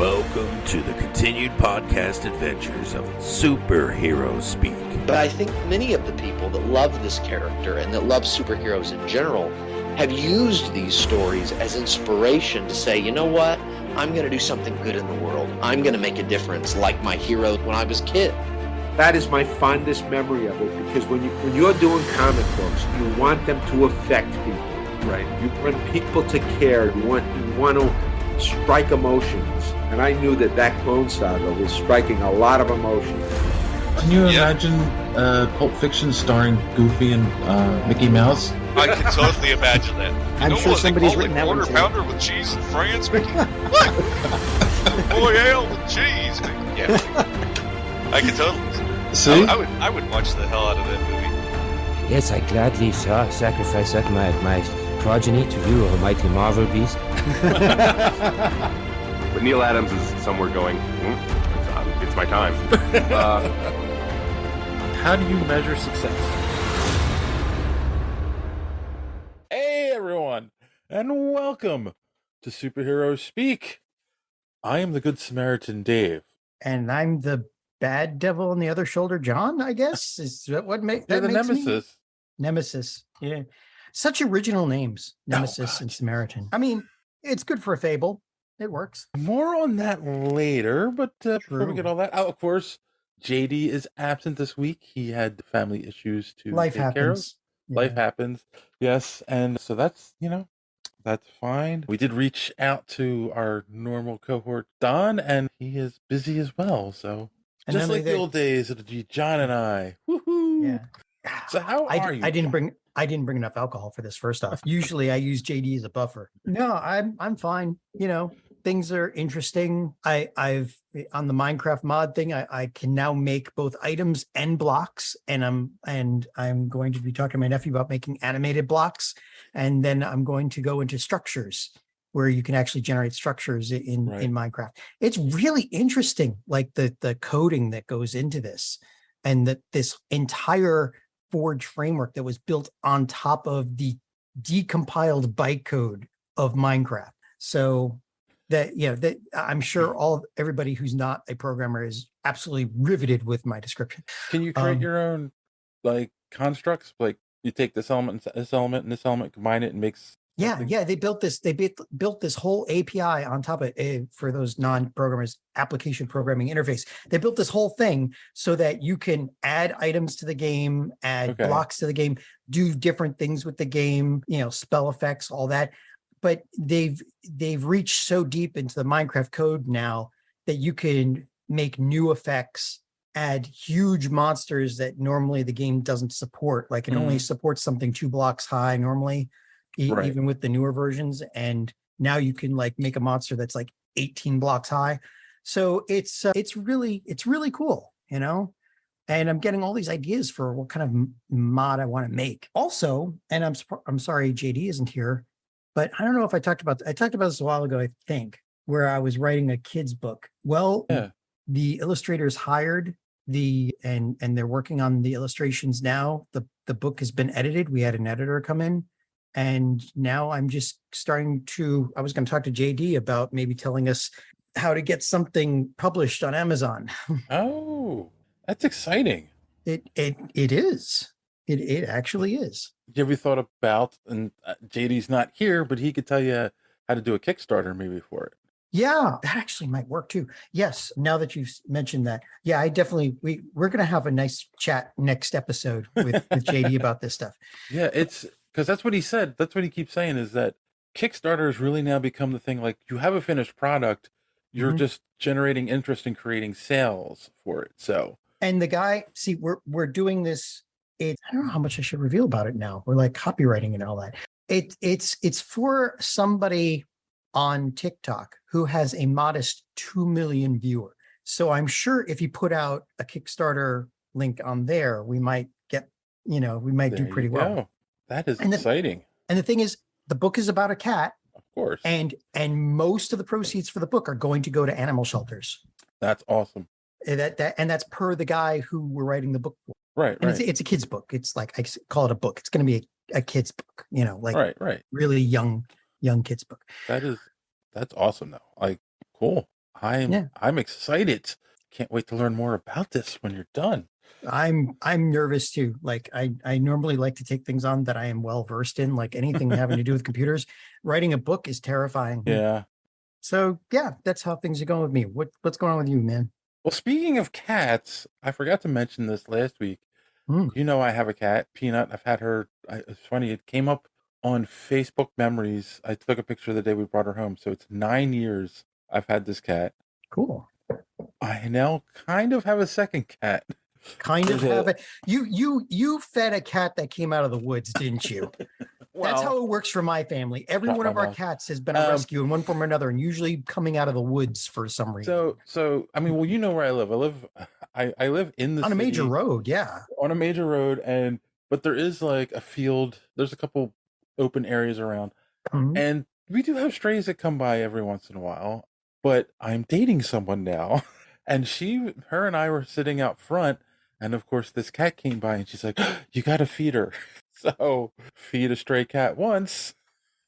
Welcome to the continued podcast adventures of Superhero Speak. But I think many of the people that love this character and that love superheroes in general have used these stories as inspiration to say, you know what, I'm going to do something good in the world. I'm going to make a difference like my hero when I was a kid. That is my fondest memory of it, because when you're doing comic books, you want them to affect people, right? You want people to care. You want to strike emotions, and I knew that Clone Saga was striking a lot of emotions. Can you imagine Pulp Fiction starring Goofy and Mickey Mouse? I can totally imagine that. I'm sure somebody's written that one quarter too. pounder with cheese in France, Mickey? What? Boy, ale with cheese, Mickey. Yeah, I can totally. See? I would watch the hell out of that movie. Yes, I gladly sacrifice up my progeny to you, almighty Marvel beast. But Neil Adams is somewhere going, it's my time. How do you measure success? Hey everyone, and welcome to Superhero Speak. I am the Good Samaritan, Dave. And I'm the bad devil on the other shoulder, John, I guess. Is that what makes You're that the makes me? Nemesis. Nemesis. Yeah. Such original names, Nemesis and Samaritan. I mean, it's good for a fable. It works. More on that later, but before we True. get all that, of course, JD is absent this week. He had family issues to Life take care of. happens. Life Yeah. happens. Yes, and so that's fine. We did reach out to our normal cohort, Don, and he is busy as well. So And just then like the old days, it'll be John and I. Woohoo! Yeah. So how are you? I didn't bring enough alcohol for this. First off, usually I use JD as a buffer. No, I'm fine. You know, things are interesting. I've on the Minecraft mod thing. I can now make both items and blocks, and I'm going to be talking to my nephew about making animated blocks, and then I'm going to go into structures where you can actually generate structures in Minecraft. It's really interesting, like the coding that goes into this, and that this entire Forge framework that was built on top of the decompiled bytecode of Minecraft. So that I'm sure everybody who's not a programmer is absolutely riveted with my description. Can you create your own like constructs? Like you take this element and this element and this element, combine it and makes something? Yeah. They built this whole API on top of it for those non-programmers, application programming interface. They built this whole thing so that you can add items to the game, add blocks to the game, do different things with the game, spell effects, all that. But they've reached so deep into the Minecraft code now that you can make new effects, add huge monsters that normally the game doesn't support. Like it only supports something 2 blocks high normally. Even with the newer versions, and now you can like make a monster that's like 18 blocks high. So it's really cool, and I'm getting all these ideas for what kind of mod I want to make. Also, and I'm sorry JD isn't here, but I don't know if I talked about this a while ago, I think, where I was writing a kid's book. Well, the illustrators hired and they're working on the illustrations now. The book has been edited. We had an editor come in. And now I'm just I was going to talk to JD about maybe telling us how to get something published on Amazon. Oh, that's exciting. It is. It actually is. Have you thought about, and JD's not here, but he could tell you how to do a Kickstarter maybe for it. Yeah, that actually might work too. Yes. Now that you've mentioned that. Yeah, I definitely, we're going to have a nice chat next episode with JD about this stuff. Yeah, because that's what he said. That's what he keeps saying, is that Kickstarter has really now become the thing. Like you have a finished product, you're just generating interest in creating sales for it. So, and the guy, see, we're doing this. I don't know how much I should reveal about it now. We're like copywriting and all that. It's for somebody on TikTok who has a modest 2 million viewers. So I'm sure if you put out a Kickstarter link on there, we might get, we might do pretty well. That is exciting. And the thing is, the book is about a cat. Of course. And most of the proceeds for the book are going to go to animal shelters. That's awesome. And that's per the guy who we're writing the book for. Right. And it's a kid's book. It's like, I call it a book. It's going to be a kid's book, really young kid's book. That's awesome though. Like, cool. I'm excited. Can't wait to learn more about this when you're done. I'm nervous too. Like I normally like to take things on that I am well versed in, like anything having to do with computers. Writing a book is terrifying. Yeah. So yeah, that's how things are going with me. What's going on with you, man? Well, speaking of cats, I forgot to mention this last week. Mm. You know, I have a cat, Peanut. I've had her. It's funny. It came up on Facebook Memories. I took a picture the day we brought her home. So it's 9 years I've had this cat. Cool. I now kind of have a second cat. Kind of have it. You fed a cat that came out of the woods, didn't you? That's how it works for my family. Every one of our cats has been a rescue in one form or another, and usually coming out of the woods for some reason. So I mean, well, you know where I live. I live in the on a city, major road, yeah. On a major road, but there is like a field. There's a couple open areas around, and we do have strays that come by every once in a while. But I'm dating someone now, and her and I were sitting out front, and of course this cat came by, and she's like, "You got to feed her." So feed a stray cat once.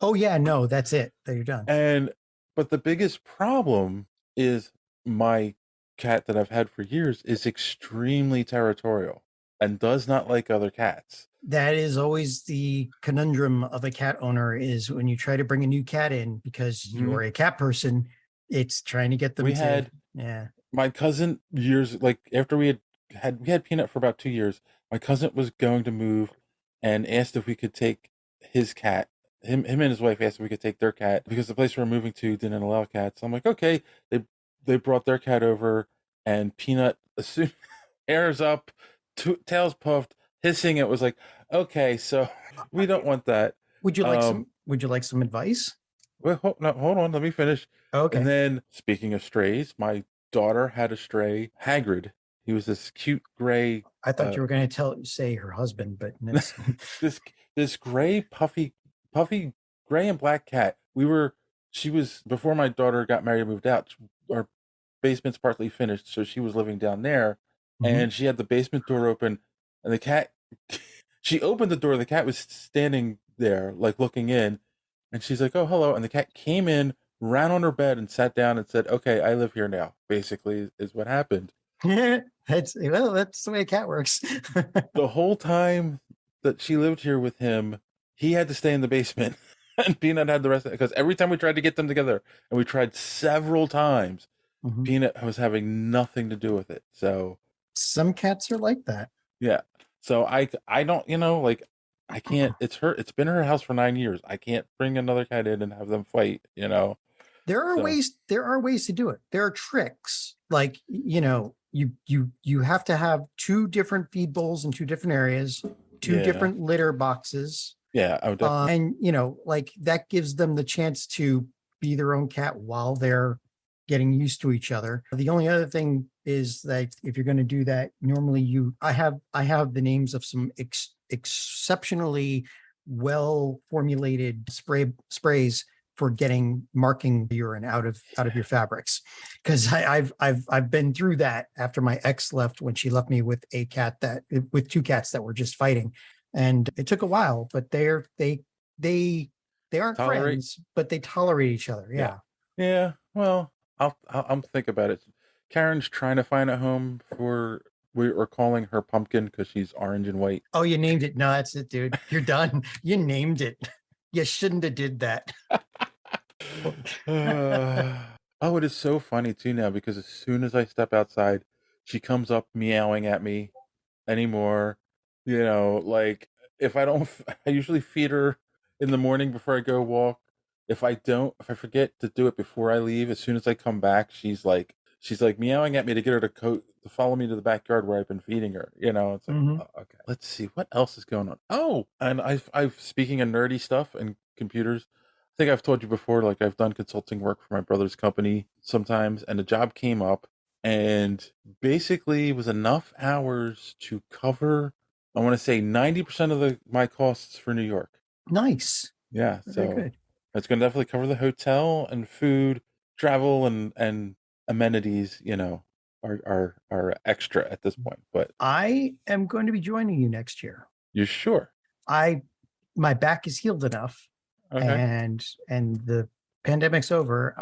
Oh yeah, no, that's it. Then you're done. But the biggest problem is my cat that I've had for years is extremely territorial and does not like other cats. That is always the conundrum of a cat owner, is when you try to bring a new cat in because you're a cat person, it's trying to get them yeah. My cousin years, like after we had Peanut for about 2 years, my cousin was going to move and asked if we could take his cat. Him and his wife asked if we could take their cat because the place we were moving to didn't allow cats. I'm like, okay. They brought their cat over, and Peanut, as soon airs up, tails puffed, hissing. It was like, okay, so we don't want that. Would you like some advice? Well, hold on, let me finish. Okay. And then, speaking of strays, my daughter had a stray, Hagrid. He was this cute gray. I thought you were going to say her husband, but this gray, puffy gray and black cat. She was, before my daughter got married and moved out, our basement's partly finished, so she was living down there, and she had the basement door open, and the cat, she opened the door, the cat was standing there, like looking in, and she's like, "Oh, hello," and the cat came in, ran on her bed, and sat down and said, "Okay, I live here now," basically, is what happened. That's the way a cat works. The whole time that she lived here with him, he had to stay in the basement, and Peanut had the rest of it, because every time we tried to get them together, and we tried several times, Peanut was having nothing to do with it. So some cats are like that. Yeah. So I don't, like, I can't. It's been her house for 9 years. I can't bring another cat in and have them fight. There are ways to do it. There are tricks, like you have to have 2 different feed bowls in 2 different areas, 2 different litter boxes. Yeah, I would and like that gives them the chance to be their own cat while they're getting used to each other. The only other thing is that if you're going to do that, normally I have the names of some exceptionally well formulated sprays for marking urine out of your fabrics, because I've been through that after my ex left, when she left me with 2 cats that were just fighting, and it took a while, but they aren't friends, but they tolerate each other. Yeah. Well, I'll think about it. Karen's trying to find a home for. We're calling her Pumpkin because she's orange and white. Oh, you named it. No, that's it, dude. You're done. You named it. You shouldn't have did that. Oh, it is so funny too now, because as soon as I step outside, she comes up meowing at me anymore. Like if I usually feed her in the morning before I go walk. If I forget to do it before I leave, as soon as I come back, she's like meowing at me to get her to follow me to the backyard where I've been feeding her. It's like, oh, okay, let's see what else is going on. Oh, and I've speaking of nerdy stuff and computers, I think I've told you before, like I've done consulting work for my brother's company sometimes, and a job came up, and basically it was enough hours to cover, I want to say 90% of my costs for New York. Nice. Yeah, very good. It's going to definitely cover the hotel and food, travel, and amenities. Are extra at this point. But I am going to be joining you next year. You're sure? My back is healed enough, okay. and the pandemic's over.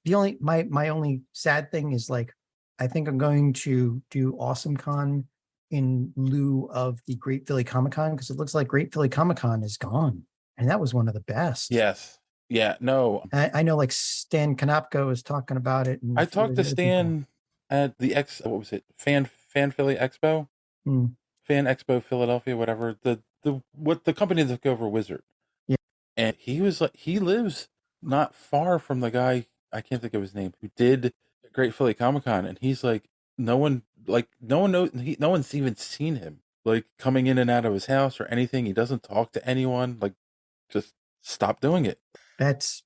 The only my only sad thing is like, I think I'm going to do Awesome Con in lieu of the Great Philly Comic Con, because it looks like Great Philly Comic Con is gone, and that was one of the best. Yes. Yeah. No. I know, like Stan Konopko is talking about it. And I talked to Stan at the what was it? Fan Philly Expo, Fan Expo Philadelphia, whatever. The company that took over Wizard. Yeah. And he was like, he lives not far from the guy, I can't think of his name, who did Great Philly Comic Con, and he's like, no one knows, no one's even seen him like coming in and out of his house or anything. He doesn't talk to anyone. Like, just stop doing it. That's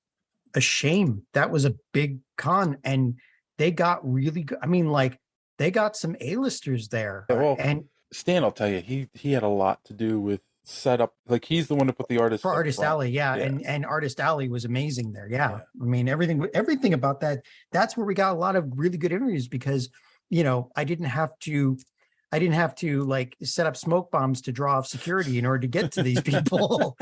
a shame. That was a big con, and they got really good. I mean, like, they got some A-listers there. Yeah, well, and Stan, I'll tell you, he had a lot to do with setup. Like, he's the one to put the artist for Artist front. Alley, yeah. And Artist Alley was amazing there. Yeah. I mean, everything about that. That's where we got a lot of really good interviews, because, you know, I didn't have to like set up smoke bombs to draw off security in order to get to these people.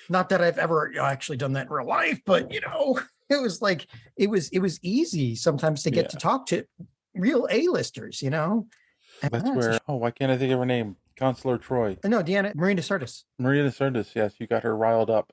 Not that I've ever actually done that in real life, but you know, it was like, it was easy sometimes to get to talk to real A-listers, you know. And that's where, why can't I think of her name? Consular Troy. No, Marina Sirtis. Marina Sirtis, yes, you got her riled up.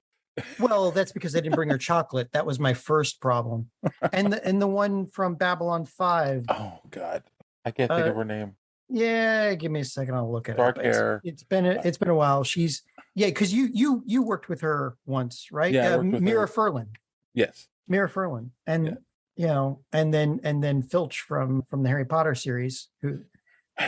Well, that's because I didn't bring her chocolate. That was my first problem. And the one from Babylon 5. Oh God, I can't think of her name. Yeah, give me a second. I'll look at Dark it. hair. It's been a while. She's because you worked with her once, right? Yeah, I worked with Mira her. Furlan. Yes, Mira Furlan, and you know, and then Filch from the Harry Potter series.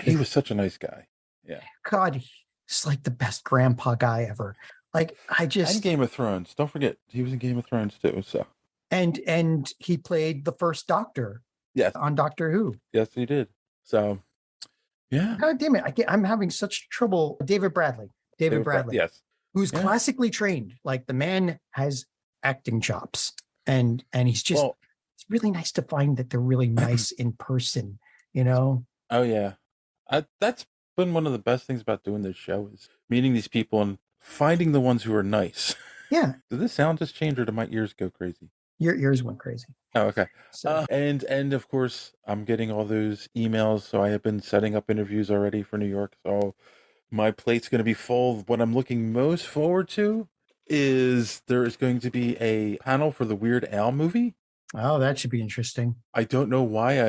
He was such a nice guy. Yeah. God, he's like the best grandpa guy ever. Like, and Game of Thrones. Don't forget, he was in Game of Thrones too. So. And he played the first Doctor. Yes. On Doctor Who. Yes, he did. So. Yeah. God damn it! I'm having such trouble. David Bradley. Yes. Who's classically trained. Like, the man has acting chops, and he's just. Well, it's really nice to find that they're really nice in person. You know. Oh yeah, that's been one of the best things about doing this show, is meeting these people and finding the ones who are nice. Yeah. Did this sound just change, or did my ears go crazy? Your ears went crazy. Oh, okay. So. And of course, I'm getting all those emails, so I have been setting up interviews already for New York. So my plate's going to be full. What I'm looking most forward to is there is going to be a panel for the Weird Al movie. Oh, that should be interesting. I don't know why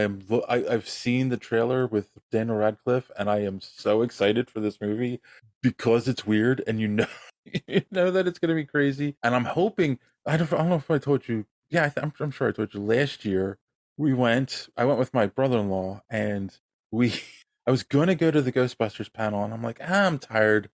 I've seen the trailer with Daniel Radcliffe, and I am so excited for this movie because it's weird, and you know that it's going to be crazy. And I'm hoping, I don't know if I told you. Yeah, I'm sure I told you. Last year I went with my brother-in-law, and I was going to go to the Ghostbusters panel, and I'm like, I'm tired.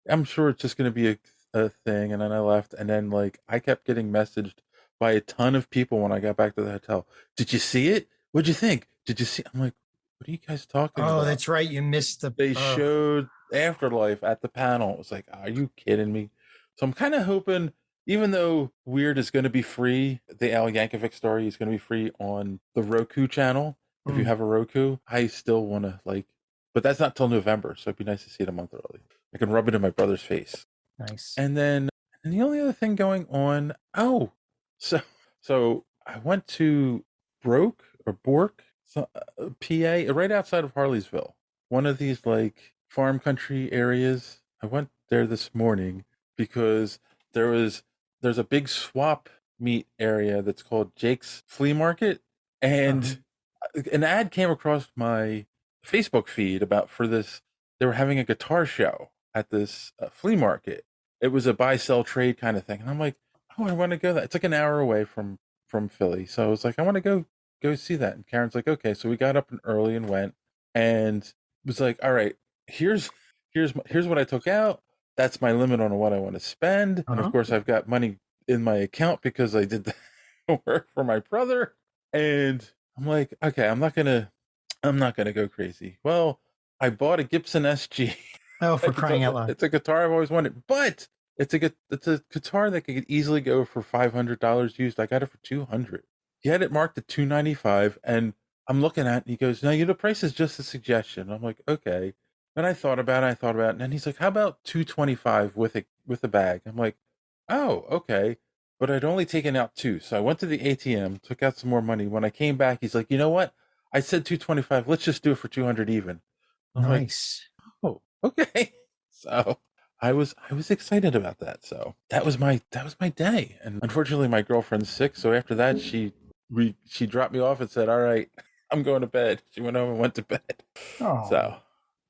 I'm sure it's just going to be a thing. And then I left, and then like I kept getting messaged by a ton of people when I got back to the hotel. Did you see it? What'd you think? Did you see? I'm like, what are you guys talking about? Oh, that's right. You missed They showed Afterlife at the panel. It was like, are you kidding me? So I'm kind of hoping, even though Weird is going to be free, the Al Yankovic story is going to be free on the Roku channel. If you have a Roku, I still want to but that's not till November. So it'd be nice to see it a month early. I can rub it in my brother's face. Nice. And then the only other thing going on, so I went to Bork, PA, right outside of Harleysville. One of these farm country areas. I went there this morning because there's a big swap meet area that's called Jake's Flea Market, and an ad came across my Facebook feed for this. They were having a guitar show at this flea market. It was a buy sell trade kind of thing, and I'm like, oh, I want to go there. It's like an hour away from Philly, so I was like, I want to go see that. And Karen's like, okay, so we got up early and went, and was like, all right, here's what I took out. That's my limit on what I want to spend, and of course I've got money in my account because I did the work for my brother. And I'm like, okay, I'm not gonna go crazy. Well, I bought a Gibson SG. Oh, for crying out loud! It's a guitar I've always wanted, but it's a guitar that could easily go for $500 used. I got it for $200. He had it marked at $295, and I'm looking at it, and he goes, "No, the price is just a suggestion." I'm like, okay. And I thought about it, and then he's like, "How about $225 with a bag?" I'm like, "Oh, okay." but I'd only taken out 2. So I went to the ATM, took out some more money. When I came back, he's like, you know what? I said 225. Let's just do it for 200 even. I'm Nice. like, oh, okay. So I was excited about that. So that was my day. And unfortunately, my girlfriend's sick. So after that, she dropped me off and said, all right, I'm going to bed. She went home and went to bed. Oh. So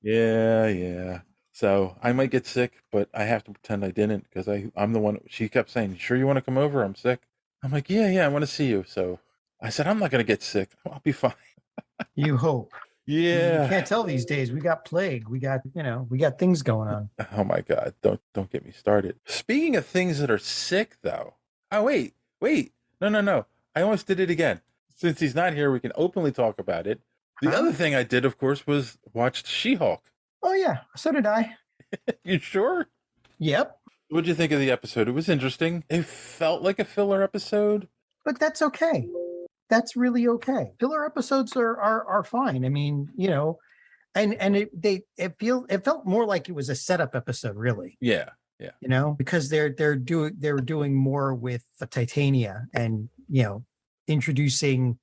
yeah. So I might get sick, but I have to pretend I didn't because I'm the one. She kept saying, sure you want to come over? I'm sick. I'm like, yeah, I want to see you. So I said, I'm not going to get sick. I'll be fine. You hope. Yeah. You can't tell these days. We got plague. We got things going on. Oh my God. Don't get me started. Speaking of things that are sick though. Oh, wait. No. I almost did it again. Since he's not here, we can openly talk about it. The other thing I did, of course, was watched She-Hulk. Oh yeah, so did I. You sure? Yep. What'd you think of the episode? It was interesting. It felt like a filler episode. But that's okay. That's really okay. Filler episodes are fine. I mean, and it felt more like it was a setup episode, really. Yeah. Because they were doing more with Titania and introducing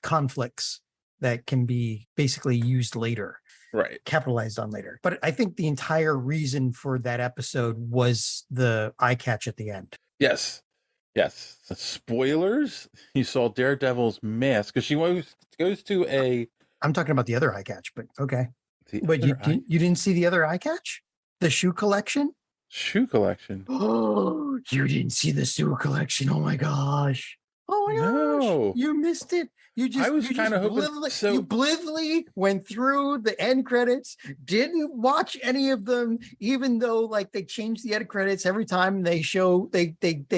conflicts that can be basically used later. Right. Capitalized on later. But I think the entire reason for that episode was the eye catch at the end. Yes. Spoilers. You saw Daredevil's mask because she goes to a. I'm talking about the other eye catch, but okay. But you didn't see the other eye catch? The shoe collection? Oh, you didn't see the shoe collection. Oh my gosh. No. You missed it. I was kind of hoping. You blithely went through the end credits, didn't watch any of them, even though they change the end credits every time they show, they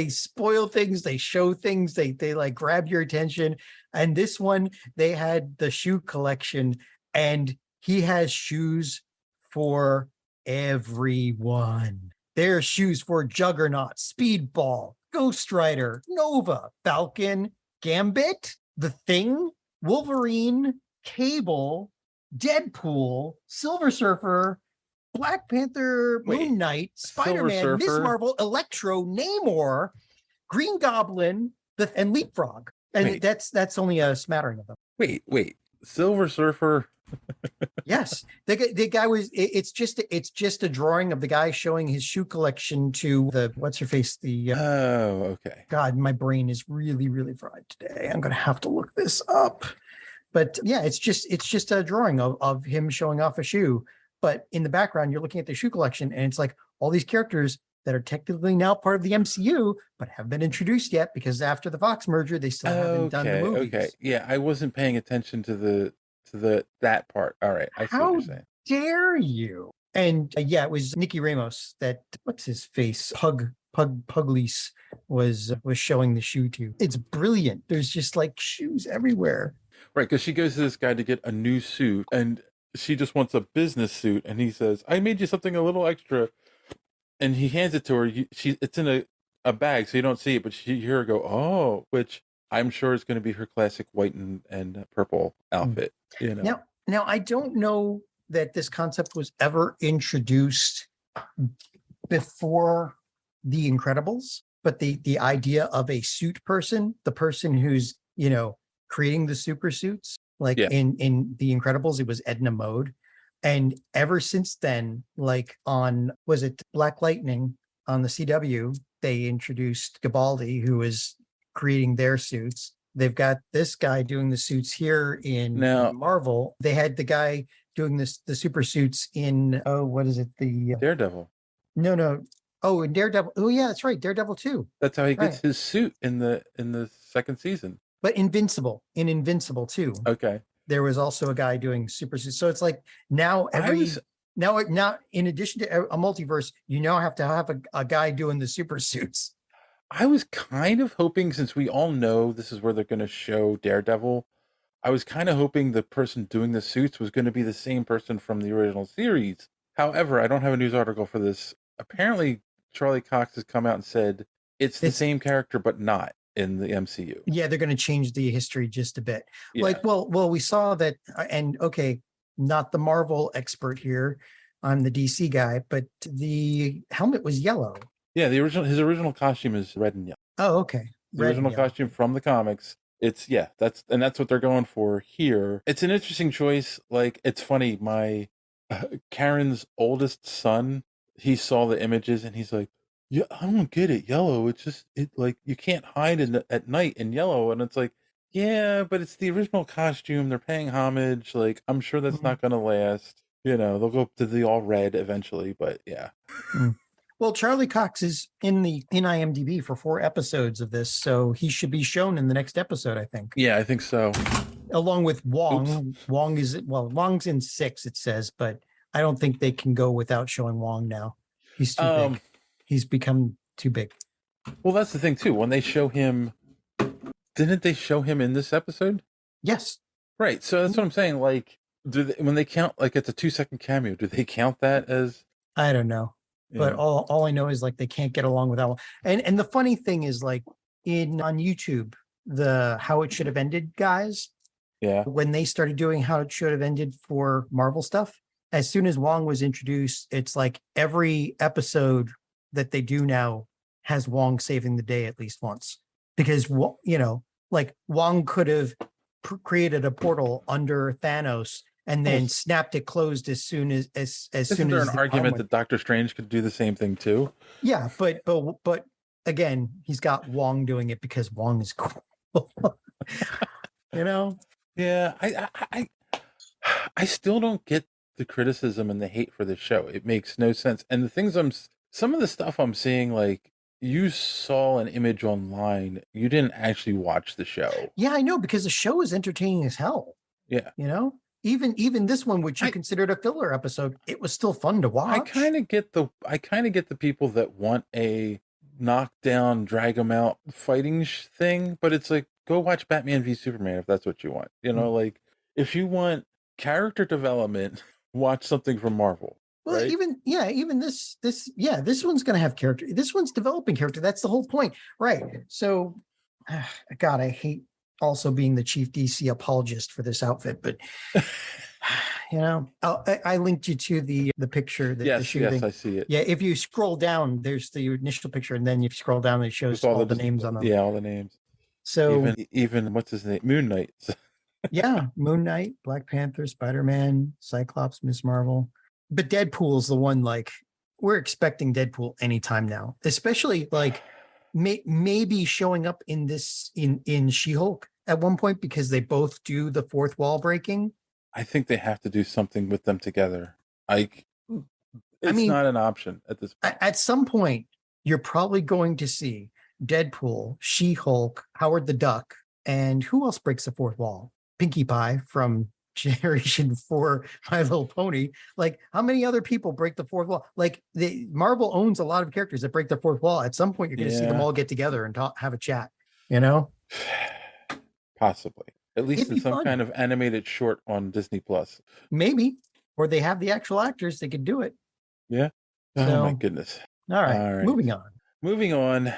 spoil things, they show things, they grab your attention. And this one, they had the shoe collection, and he has shoes for everyone. There are shoes for Juggernaut, Speedball, Ghost Rider, Nova, Falcon, Gambit, The Thing, Wolverine, Cable, Deadpool, Silver Surfer, Black Panther, Moon Knight, Spider-Man, Miss Marvel, Electro, Namor, Green Goblin, and Leapfrog. And that's only a smattering of them. Wait. Silver Surfer. Yes, the guy was. It's just a drawing of the guy showing his shoe collection to the what's her face. Oh, okay. God, my brain is really, really fried today. I'm gonna have to look this up. But yeah, it's just a drawing of him showing off a shoe. But in the background, you're looking at the shoe collection, and it's like all these characters that are technically now part of the MCU, but haven't been introduced yet because after the Fox merger, they still haven't done the movies. Okay, yeah, I wasn't paying attention to that part. All right, I see what you're saying. Dare you? And it was Nicky Ramos that what's his face Pugliese was showing the shoe to. It's brilliant. There's just shoes everywhere. Right, because she goes to this guy to get a new suit, and she just wants a business suit, and he says, "I made you something a little extra," and he hands it to her. It's in a bag, so you don't see it, but you hear her go, "Oh," which I'm sure is going to be her classic white and purple outfit. Now I don't know that this concept was ever introduced before The Incredibles, but the idea of a suit person, the person who's creating the super suits, in The Incredibles, it was Edna Mode, and ever since then, on was it Black Lightning on the CW, they introduced Gabaldi, who is creating their suits. They've got this guy doing the suits here in Marvel. They had the guy doing the super suits in what is it? The Daredevil. No. Oh, in Daredevil. Oh yeah, that's right. Daredevil 2. That's how he gets his suit in the second season. But Invincible 2. Okay. There was also a guy doing super suits. So it's now now in addition to a multiverse, you now have to have a guy doing the super suits. I was kind of hoping, since we all know this is where they're going to show Daredevil, I was kind of hoping the person doing the suits was going to be the same person from the original series. However, I don't have a news article for this. Apparently, Charlie Cox has come out and said it's the same character, but not in the MCU. Yeah, they're going to change the history just a bit. Yeah. Well, we saw that, and okay, not the Marvel expert here. I'm the DC guy, but the helmet was yellow. Yeah, his original costume is red and yellow. Oh, okay. The Red and original yellow. costume from the comics. It's that's what they're going for here. It's an interesting choice. Like, it's funny. My Karen's oldest son, he saw the images and he's like, "Yeah, I don't get it. Yellow. It's just like you can't hide at night in yellow." And it's like, yeah, but it's the original costume. They're paying homage. Like, I'm sure that's Mhm. not going to last. You know, they'll go to the all red eventually. But yeah. Well, Charlie Cox is in IMDb for 4 episodes of this, so he should be shown in the next episode, I think. Yeah, I think so. Along with Wong. Oops. Wong's in 6, it says, but I don't think they can go without showing Wong now. He's too big. He's become too big. Well, that's the thing too. When they show him, didn't they show him in this episode? Yes. Right. So that's what I'm saying. Like, when they count, like, it's a 2-second cameo, do they count that as? I don't know. But all I know is, like, they can't get along without one. And the funny thing is, like, on YouTube, the How It Should Have Ended guys, when they started doing How It Should Have Ended for Marvel stuff, as soon as Wong was introduced, it's like every episode that they do now has Wong saving the day at least once. Because, you know, like, Wong could have created a portal under Thanos and then snapped it closed as soon as Isn't there an argument that Doctor Strange could do the same thing too? Yeah, but again, he's got Wong doing it because Wong is cool. You know? Yeah, I still don't get the criticism and the hate for this show. It makes no sense. And some of the stuff I'm seeing, like, you saw an image online, you didn't actually watch the show. Yeah, I know, because the show is entertaining as hell. Yeah. You know? Even this one, which you considered a filler episode, it was still fun to watch. I kind of get the people that want a knockdown, drag them out fighting thing, but it's like, go watch Batman v Superman if that's what you want. You know, like, if you want character development, watch something from Marvel. Well, right? even this one's going to have character. This one's developing character. That's the whole point, right? So, God, I hate also being the chief DC apologist for this outfit, but you know, I linked you to the picture that the shooting. Yes, I see it. Yeah, if you scroll down, there's the initial picture, and then if you scroll down, it shows all the names on them. Yeah, all the names. So even what's his name, Moon Knight. Yeah, Moon Knight, Black Panther, Spider-Man, Cyclops, Miss Marvel. But Deadpool's the one, like, we're expecting Deadpool anytime now, especially like maybe showing up in She-Hulk at one point, because they both do the fourth wall breaking. I think they have to do something with them together. It's not an option at this point. At some point, you're probably going to see Deadpool, She-Hulk, Howard the Duck, and who else breaks the fourth wall? Pinkie Pie from Generation 4, My Little Pony. Like, how many other people break the fourth wall? Like, Marvel owns a lot of characters that break the fourth wall. At some point, you're going to see them all get together and have a chat, you know? Possibly. At least in some kind of animated short on Disney Plus. Maybe. Or they have the actual actors. They could do it. Yeah. Oh, my goodness. All right. Moving on.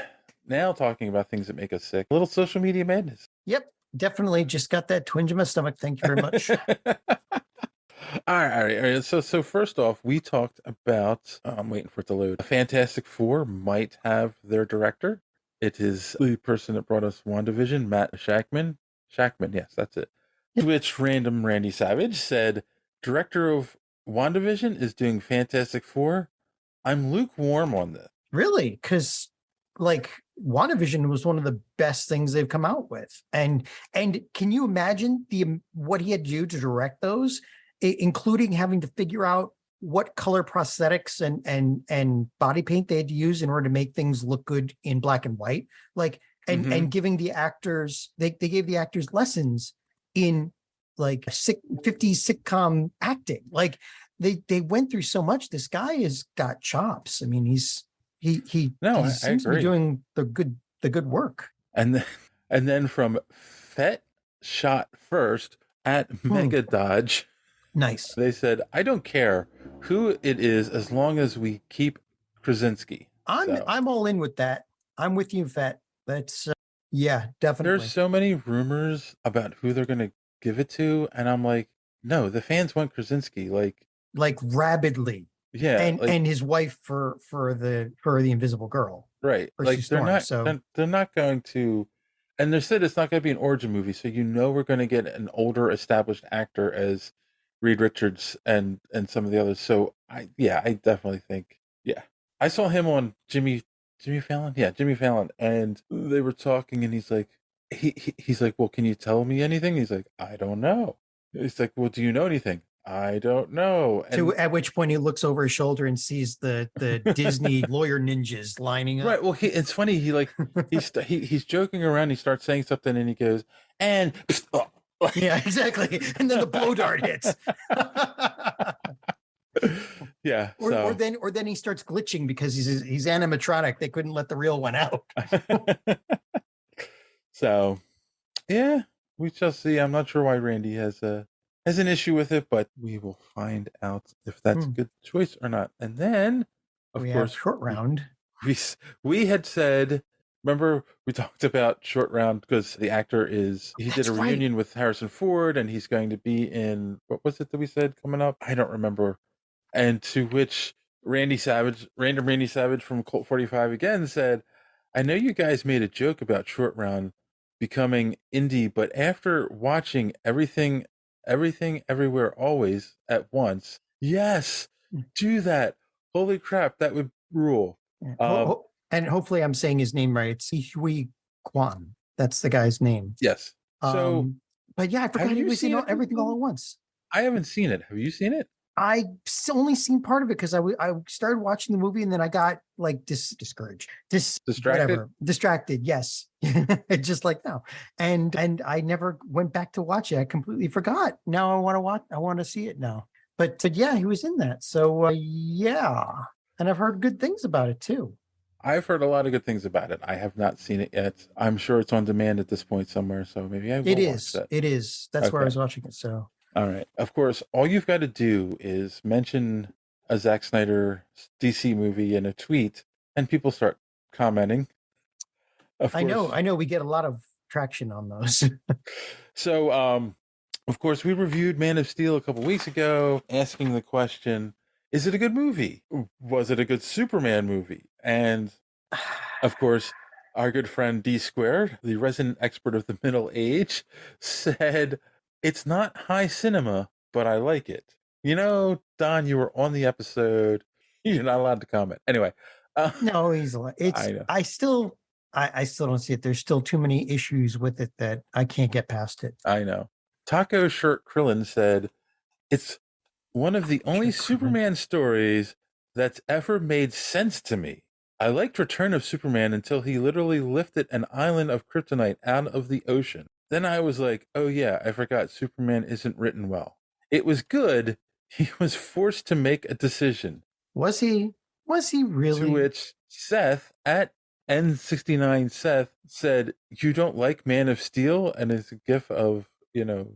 Now talking about things that make us sick. A little social media madness. Yep. Definitely just got that twinge in my stomach. Thank you very much. All right. So first off, we talked about, I'm waiting for it to load. Fantastic Four might have their director. It is the person that brought us WandaVision, Matt Shackman. Yes, that's it. To which random Randy Savage said, director of WandaVision is doing Fantastic Four. I'm lukewarm on this. Really? Because, like, WandaVision was one of the best things they've come out with. And can you imagine what he had to do to direct those, including having to figure out what color prosthetics and body paint they had to use in order to make things look good in black and white? Like, and giving the actors, they gave the actors lessons in, like, 50s sitcom acting. Like, they went through so much. This guy has got chops. I mean, he seems to be doing the good work. And then from Fett Shot First at Mega Dodge. Nice. They said, I don't care who it is as long as we keep Krasinski. I'm all in with that. I'm with you, Fett. That's yeah, definitely. There's so many rumors about who they're going to give it to, and I'm like, no, the fans want Krasinski, like rabidly. Yeah, and his wife for the Invisible Girl. Right. for Like Sue Storm. So they're not going to, and they said it's not going to be an origin movie, so we're going to get an older established actor as Reed Richards and some of the others. So I definitely think I saw him on Jimmy Fallon. Yeah, Jimmy Fallon, and they were talking, and he's like he's like, well, can you tell me anything? He's like, I don't know. He's like, well, do you know anything? I don't know. And at which point he looks over his shoulder and sees the Disney lawyer ninjas lining up. Right. Well, it's funny. He's joking around. He starts saying something, and he goes, and yeah, exactly. And then the blow dart hits. Yeah. Or then he starts glitching because he's animatronic. They couldn't let the real one out. So, yeah, we shall see. I'm not sure why Randy has an issue with it, but we will find out if that's a good choice or not. And then, of course, Short Round. We had said, remember we talked about Short Round because the actor did a reunion with Harrison Ford, and he's going to be in, what was it that we said coming up? I don't remember. And to which Randy Savage from Colt 45 again said, I know you guys made a joke about Short Round becoming indie, but after watching Everything Everywhere Always at once, yes, do that. Holy crap, that would rule. And hopefully I'm saying his name right. It's Hui Kwan. That's the guy's name. Yes. So, but yeah, I forgot he was in Everything All at Once. I haven't seen it. Have you seen it? I only seen part of it because I started watching the movie and then I got like distracted. Yes, just like now, and I never went back to watch it. I completely forgot. Now I want to watch. I want to see it now. But yeah, he was in that. So yeah, and I've heard good things about it too. I've heard a lot of good things about it. I have not seen it yet. I'm sure it's on demand at this point somewhere. So maybe I will watch that. It is. That's where I was watching it. So. All right. Of course, all you've got to do is mention a Zack Snyder DC movie in a tweet, and people start commenting. I know. We get a lot of traction on those. So, of course, we reviewed Man of Steel a couple weeks ago, asking the question, is it a good movie? Was it a good Superman movie? And, of course, our good friend D Squared, the resident expert of the middle age, said, it's not high cinema, but I like it. You know, Don, you were on the episode. You're not allowed to comment. Anyway. No, easily. I still don't see it. There's still too many issues with it that I can't get past it. I know. Taco Shirt Krillin said, it's one of the only Superman stories that's ever made sense to me. I liked Return of Superman until he literally lifted an island of kryptonite out of the ocean. Then I was like, oh yeah, I forgot Superman isn't written well. It was good. He was forced to make a decision. Was he really? To which Seth at N69 Seth said, you don't like Man of Steel? And it's a gif of, the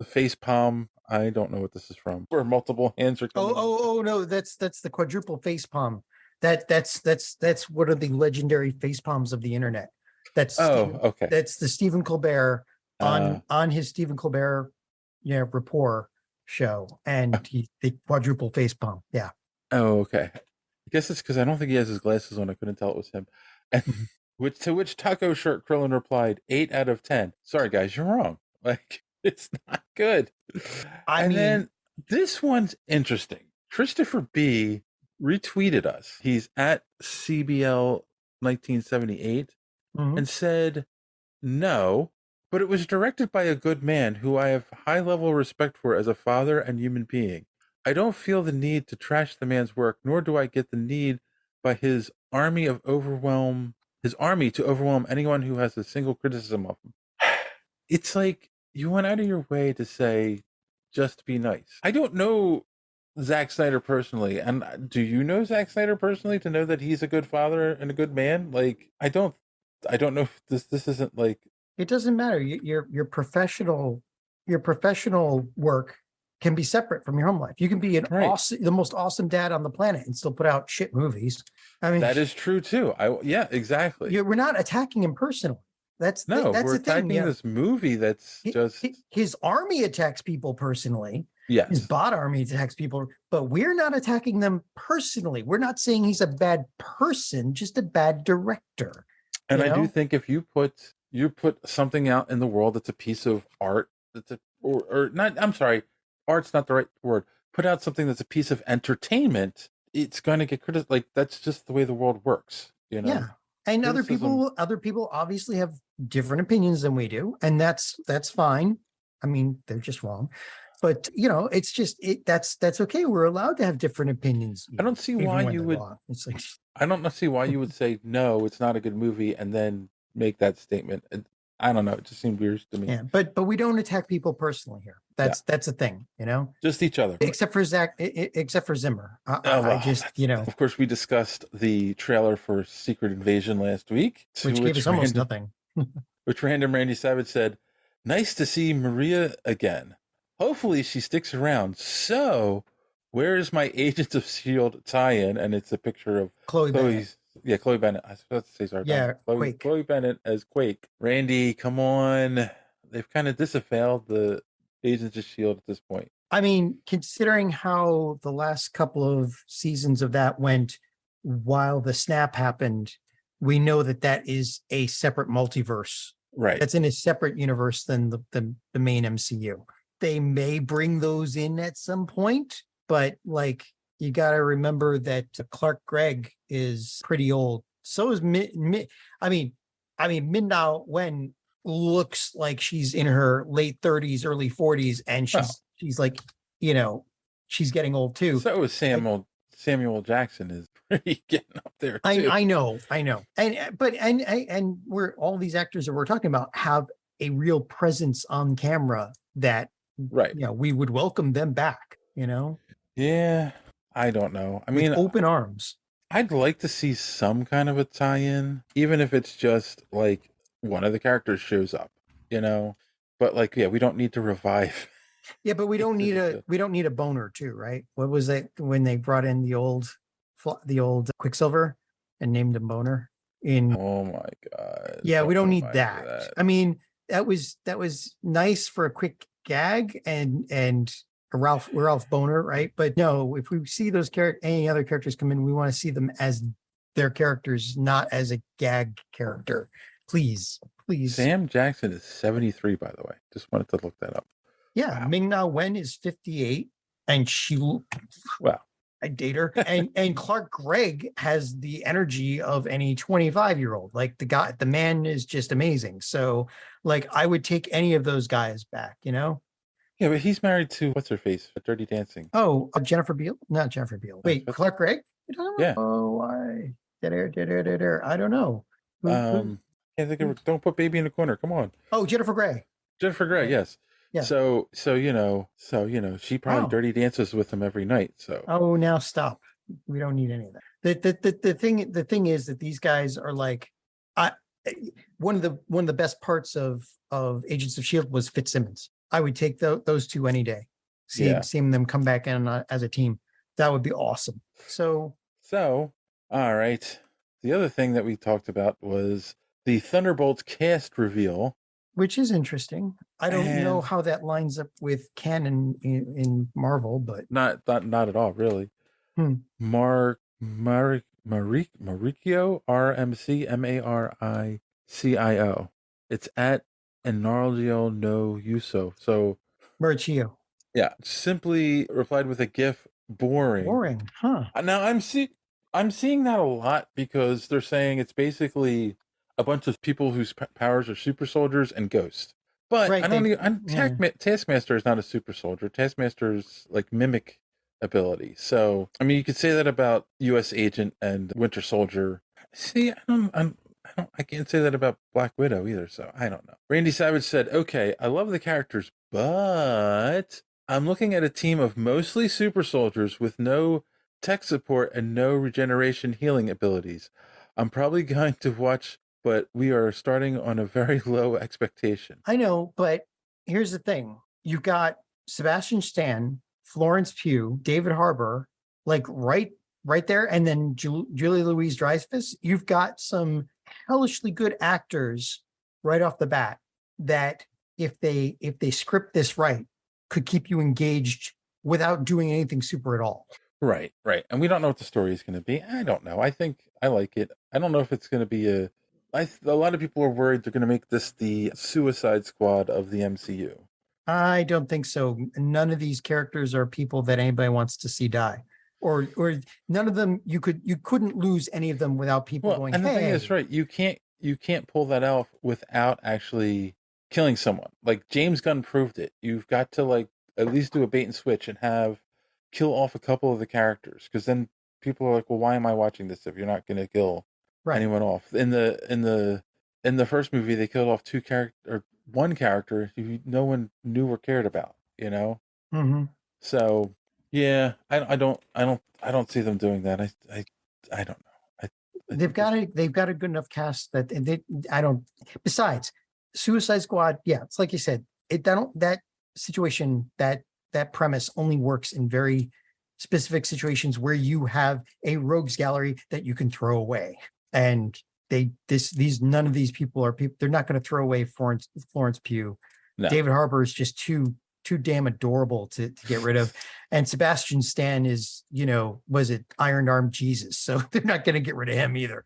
face palm. I don't know what this is from. Where multiple hands are coming. Oh no, that's the quadruple face palm. That's one of the legendary face palms of the internet. Okay. That's the Stephen Colbert on his Stephen Colbert, rapport show, and the quadruple face palm. Yeah. Oh, okay. I guess it's because I don't think he has his glasses on. I couldn't tell it was him. And to which Taco Shirt Krillin replied, 8 out of 10. Sorry guys, you're wrong. Like, it's not good. Then this one's interesting. Christopher B retweeted us. He's at CBL 1978. And said, no, but it was directed by a good man who I have high level respect for as a father and human being. I don't feel the need to trash the man's work, nor do I get the need by his army to overwhelm anyone who has a single criticism of him. It's like you went out of your way to say, just be nice. I don't know Zack Snyder personally, and do you know Zack Snyder personally to know that he's a good father and a good man? Like, I don't know if this isn't like, it doesn't matter. Your professional work can be separate from your home life. You can be the most awesome dad on the planet and still put out shit movies. I mean, that is true too. Yeah, exactly. We're not attacking him personally. That's we're the attacking thing. this movie that's just his army attacks people personally. His Yes. bot army attacks people, but we're not attacking them personally. We're not saying he's a bad person, just a bad director. And you I do know? think if you put something out in the world that's a piece of art, or not, I'm sorry, art's not the right word. Put out something that's a piece of entertainment, it's going to get criticized. Like, that's just the way the world works, you know? Yeah. And Criticism- other people obviously have different opinions than we do, and that's fine. I mean, they're just wrong. But it's just that's okay. We're allowed to have different opinions. I don't see even why when you they're would. wrong. It's like, I don't see why you would say no, it's not a good movie, and then make that statement. I don't know. It just seemed weird to me. yeah, but we don't attack people personally here. That's a thing, Just each other. except for except for Zimmer. I just, Of course, we discussed the trailer for Secret Invasion last week, which gave us almost nothing. Which random Randy Savage said, "Nice to see Maria again. Hopefully she sticks around. So, where is my Agents of S.H.I.E.L.D. tie-in?" And it's a picture of Chloe Bennett. Yeah, Chloe Bennett. I was about to say sorry. Yeah, Chloe, Quake. Chloe Bennett as Quake. Randy, come on. They've kind of disavowed the Agents of S.H.I.E.L.D. at this point. I mean, considering how the last couple of seasons of that went while the snap happened, we know that is a separate multiverse. Right. That's in a separate universe than the main MCU. They may bring those in at some point, but like, you got to remember that Clark Gregg is pretty old. So is Min-Na Wen looks like she's in her late 30s, early 40s, and she's like, she's getting old too. So is Samuel Jackson is pretty getting up there too. I know. And we're all these actors that we're talking about have a real presence on camera that we would welcome them back, Yeah. I don't know. I mean, with open arms. I'd like to see some kind of a tie-in, even if it's just like one of the characters shows up, But like, we don't need to revive. Yeah, but we don't need a boner too, right? What was it when they brought in the old Quicksilver and named him Boner? Oh my god. Yeah, we don't need that. I mean, that was nice for a quick gag and Ralph Boner, right? But no, if we see any other characters come in, we want to see them as their characters, not as a gag character. Please. Sam Jackson is 73, by the way. Just wanted to look that up. Yeah, wow. Ming-Na Wen is 58, and I date her. And Clark Gregg has the energy of any 25-year-old. Like the man is just amazing. So, like, I would take any of those guys back, Yeah, but he's married to what's her face for Dirty Dancing. Oh, Jennifer Beal? Not Jennifer Beal. Wait, Clark Gregg? Yeah. Oh, I don't know. Can't think of. Don't put baby in the corner. Come on. Oh, Jennifer Grey. Jennifer Grey, yes. Yeah. So she probably dirty dances with him every night. So. Oh, now stop. We don't need any of that. The thing is that these guys are like, one of the best parts of Agents of S.H.I.E.L.D. was Fitzsimmons. I would take those two any day. Seeing them come back in as a team, that would be awesome. So all right. The other thing that we talked about was the Thunderbolts cast reveal, which is interesting. I don't know how that lines up with canon in Marvel, but not at all, really. Mauricio RMCMARICIO. It's at Enargio no Uso. So Mauricio. Yeah, simply replied with a GIF. Boring, huh? Now I'm seeing that a lot because they're saying it's basically a bunch of people whose powers are super soldiers and ghosts. But Taskmaster is not a super soldier. Taskmaster's like mimic ability. So I mean, you could say that about U.S. Agent and Winter Soldier. See, I can't say that about Black Widow either. So I don't know. Randy Savage said, "Okay, I love the characters, but I'm looking at a team of mostly super soldiers with no tech support and no regeneration healing abilities. I'm probably going to watch, but we are starting on a very low expectation." I know, but here's the thing. You've got Sebastian Stan, Florence Pugh, David Harbour, like right there, and then Julie Louis-Dreyfus. You've got some hellishly good actors right off the bat that if they script this right, could keep you engaged without doing anything super at all. Right. And we don't know what the story is going to be. I don't know. I think I like it. I don't know if it's going to be a lot of people are worried they're going to make this the Suicide Squad of the MCU. I don't think so. None of these characters are people that anybody wants to see die. Or none of them, you couldn't lose any of them without people going, and the hey. thing is, right, you can't pull that off without actually killing someone. Like James Gunn proved it. You've got to like at least do a bait and switch and kill off a couple of the characters, because then people are like, well, why am I watching this if you're not going to kill anyone off? In the first movie, they killed off one character who no one knew or cared about, you know? Mm-hmm. So yeah, I don't see them doing that. I don't know. They've got a good enough cast that besides Suicide Squad, yeah, it's like you said, that situation, that premise only works in very specific situations where you have a rogues gallery that you can throw away. And none of these people are people, they're not going to throw away Florence Pugh. No. David Harbour is just too damn adorable to get rid of. And Sebastian Stan is, was it Iron Arm Jesus? So they're not going to get rid of him either.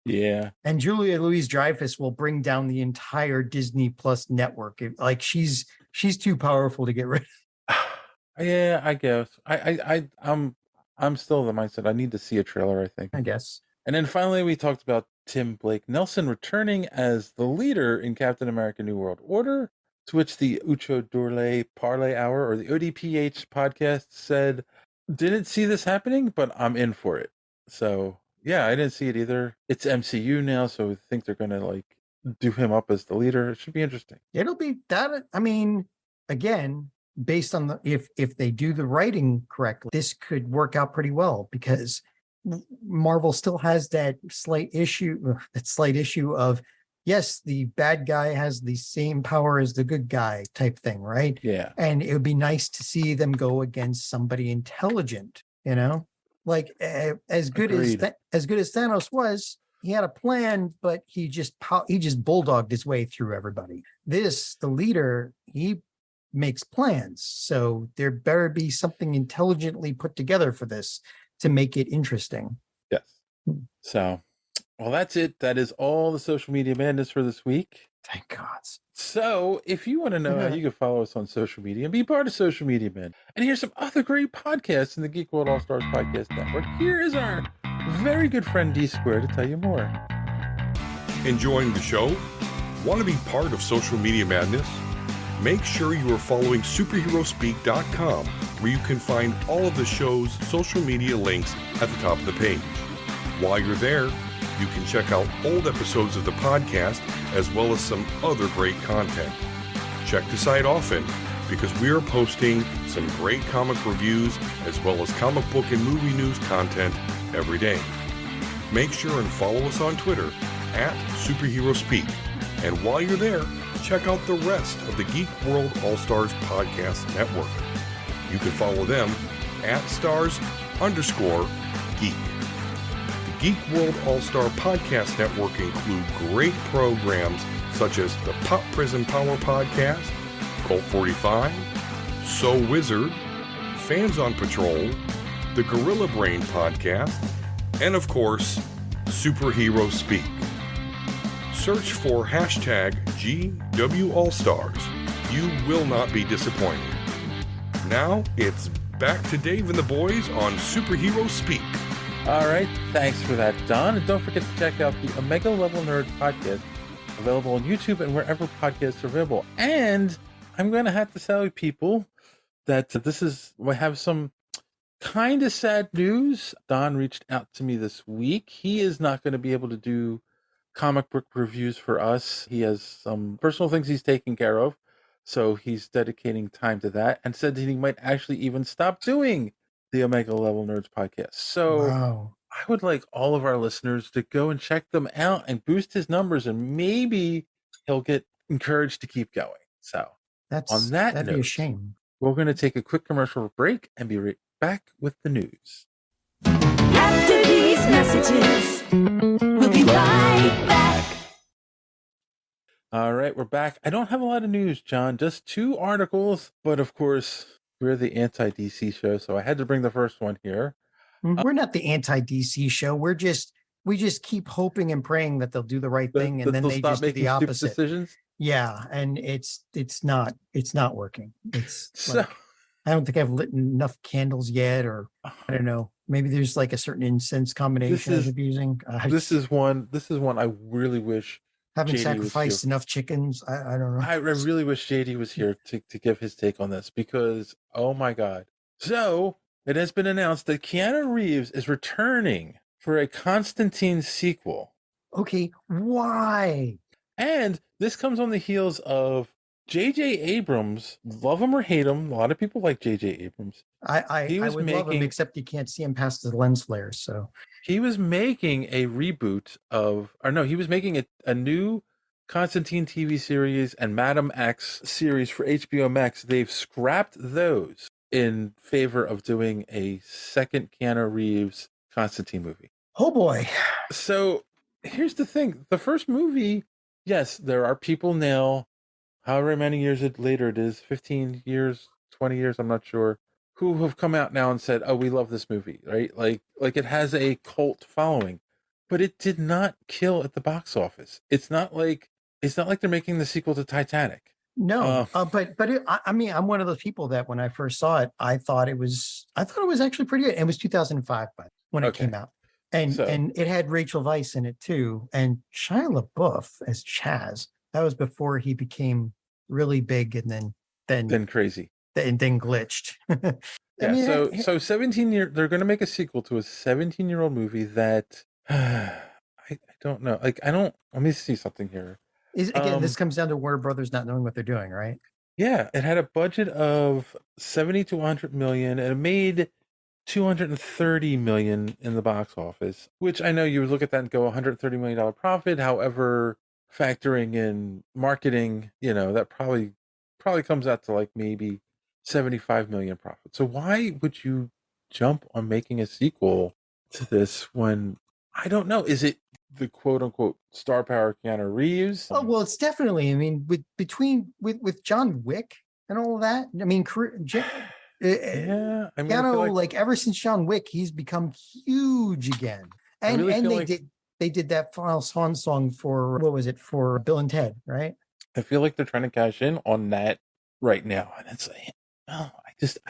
Yeah. And Julia Louis-Dreyfus will bring down the entire Disney Plus network. Like she's too powerful to get rid of. Yeah, I guess. I'm still in the mindset I need to see a trailer, I think. I guess. And then finally we talked about Tim Blake Nelson returning as the leader in Captain America New World Order, to which the Ucho Dorle Parlay Hour, or the ODPH podcast, said, didn't see this happening, but I'm in for it. So yeah, I didn't see it either. It's MCU now, so I think they're gonna like do him up as the leader. It should be interesting. It'll be that. I mean, again, based on if they do the writing correctly, this could work out pretty well, because Marvel still has that slight issue of, yes, the bad guy has the same power as the good guy type thing, right? Yeah. And it would be nice to see them go against somebody intelligent, like as good as Thanos was. He had a plan, but he just bulldogged his way through everybody. The leader, he makes plans. So there better be something intelligently put together for this to make it interesting. Yes. So, well, that's it. That is all the social media madness for this week. Thank God. So if you want to know how you can follow us on social media and be part of Social Media Man and hear some other great podcasts in the Geek World All-Stars Podcast Network, here is our very good friend D Square to tell you more. Enjoying the show? Want to be part of Social Media Madness? Make sure you are following superheroespeak.com, where you can find all of the show's social media links at the top of the page. While you're there, you can check out old episodes of the podcast, as well as some other great content. Check the site often, because we are posting some great comic reviews, as well as comic book and movie news content every day. Make sure and follow us on Twitter at SuperheroSpeak. And while you're there, check out the rest of the Geek World All-Stars Podcast Network. You can follow them at @stars_geek. Geek World All-Star Podcast Network include great programs such as the Pop Prison Power Podcast, Cult 45, So Wizard, Fans on Patrol, the Gorilla Brain Podcast, and of course, Superhero Speak. Search for #GWAllstars. You will not be disappointed. Now it's back to Dave and the boys on Superhero Speak. All right, thanks for that, Don. And don't forget to check out the Omega Level Nerds podcast, available on YouTube and wherever podcasts are available. And I'm going to have to tell people that we have some kind of sad news. Don reached out to me this week. He is not going to be able to do comic book reviews for us. He has some personal things he's taking care of, so he's dedicating time to that, and said that he might actually even stop doing the Omega Level Nerds podcast. So wow. I would like all of our listeners to go and check them out and boost his numbers, and maybe he'll get encouraged to keep going. So that'd be a shame. We're going to take a quick commercial break and be right back with the news. After these messages, we'll be right back. All right, we're back. I don't have a lot of news, John, just 2 articles, but of course, we're the anti-DC show, so I had to bring the first one here. We're not the anti-DC show. We just keep hoping and praying that they'll do the right thing, and then they'll they stop just do making the stupid opposite. decisions. Yeah, and it's not working. It's So like, I don't think I've lit enough candles yet, or I don't know. Maybe there's like a certain incense combination I should be using. This is one I really wish haven't JD sacrificed was here. enough chickens. I don't know. I really wish JD was here to give his take on this, because oh my god. So it has been announced that Keanu Reeves is returning for a Constantine sequel. Okay, why? And this comes on the heels of J.J. Abrams. Love him or hate him, a lot of people like J.J. Abrams. I would love him, except you can't see him past the lens flares. So he was making a reboot he was making a new Constantine TV series and Madam X series for HBO Max. They've scrapped those in favor of doing a second Keanu Reeves Constantine movie. Oh boy. So here's the thing. The first movie, yes, there are people now, however many years later it is, 15 years, 20 years, I'm not sure, who have come out now and said, oh, we love this movie, right? Like it has a cult following, but it did not kill at the box office. It's not like they're making the sequel to Titanic. No, but I mean, I'm one of those people that when I first saw it, I thought it was actually pretty good. It was 2005 when it came out, and it had Rachel Weisz in it too, and Shia LaBeouf as Chaz. That was before he became really big, and then crazy, and then glitched. Yeah. I mean, so 17 year, they're going to make a sequel to a 17-year-old movie that I don't know. Like let me see something here. This comes down to Warner Brothers not knowing what they're doing, right? Yeah, it had a budget of 70 to 100 million, and it made 230 million in the box office, which I know you would look at that and go $130 million profit. However, factoring in marketing, that probably comes out to like maybe 75 million profit. So why would you jump on making a sequel to this when, I don't know, is it the quote unquote star power Keanu Reeves? Oh, well, it's definitely, I mean, with John Wick and all of that, I mean, yeah, I mean, Keanu, like ever since John Wick, he's become huge again. And they did that final song for, what was it, for Bill and Ted, right? I feel like they're trying to cash in on that right now, and it's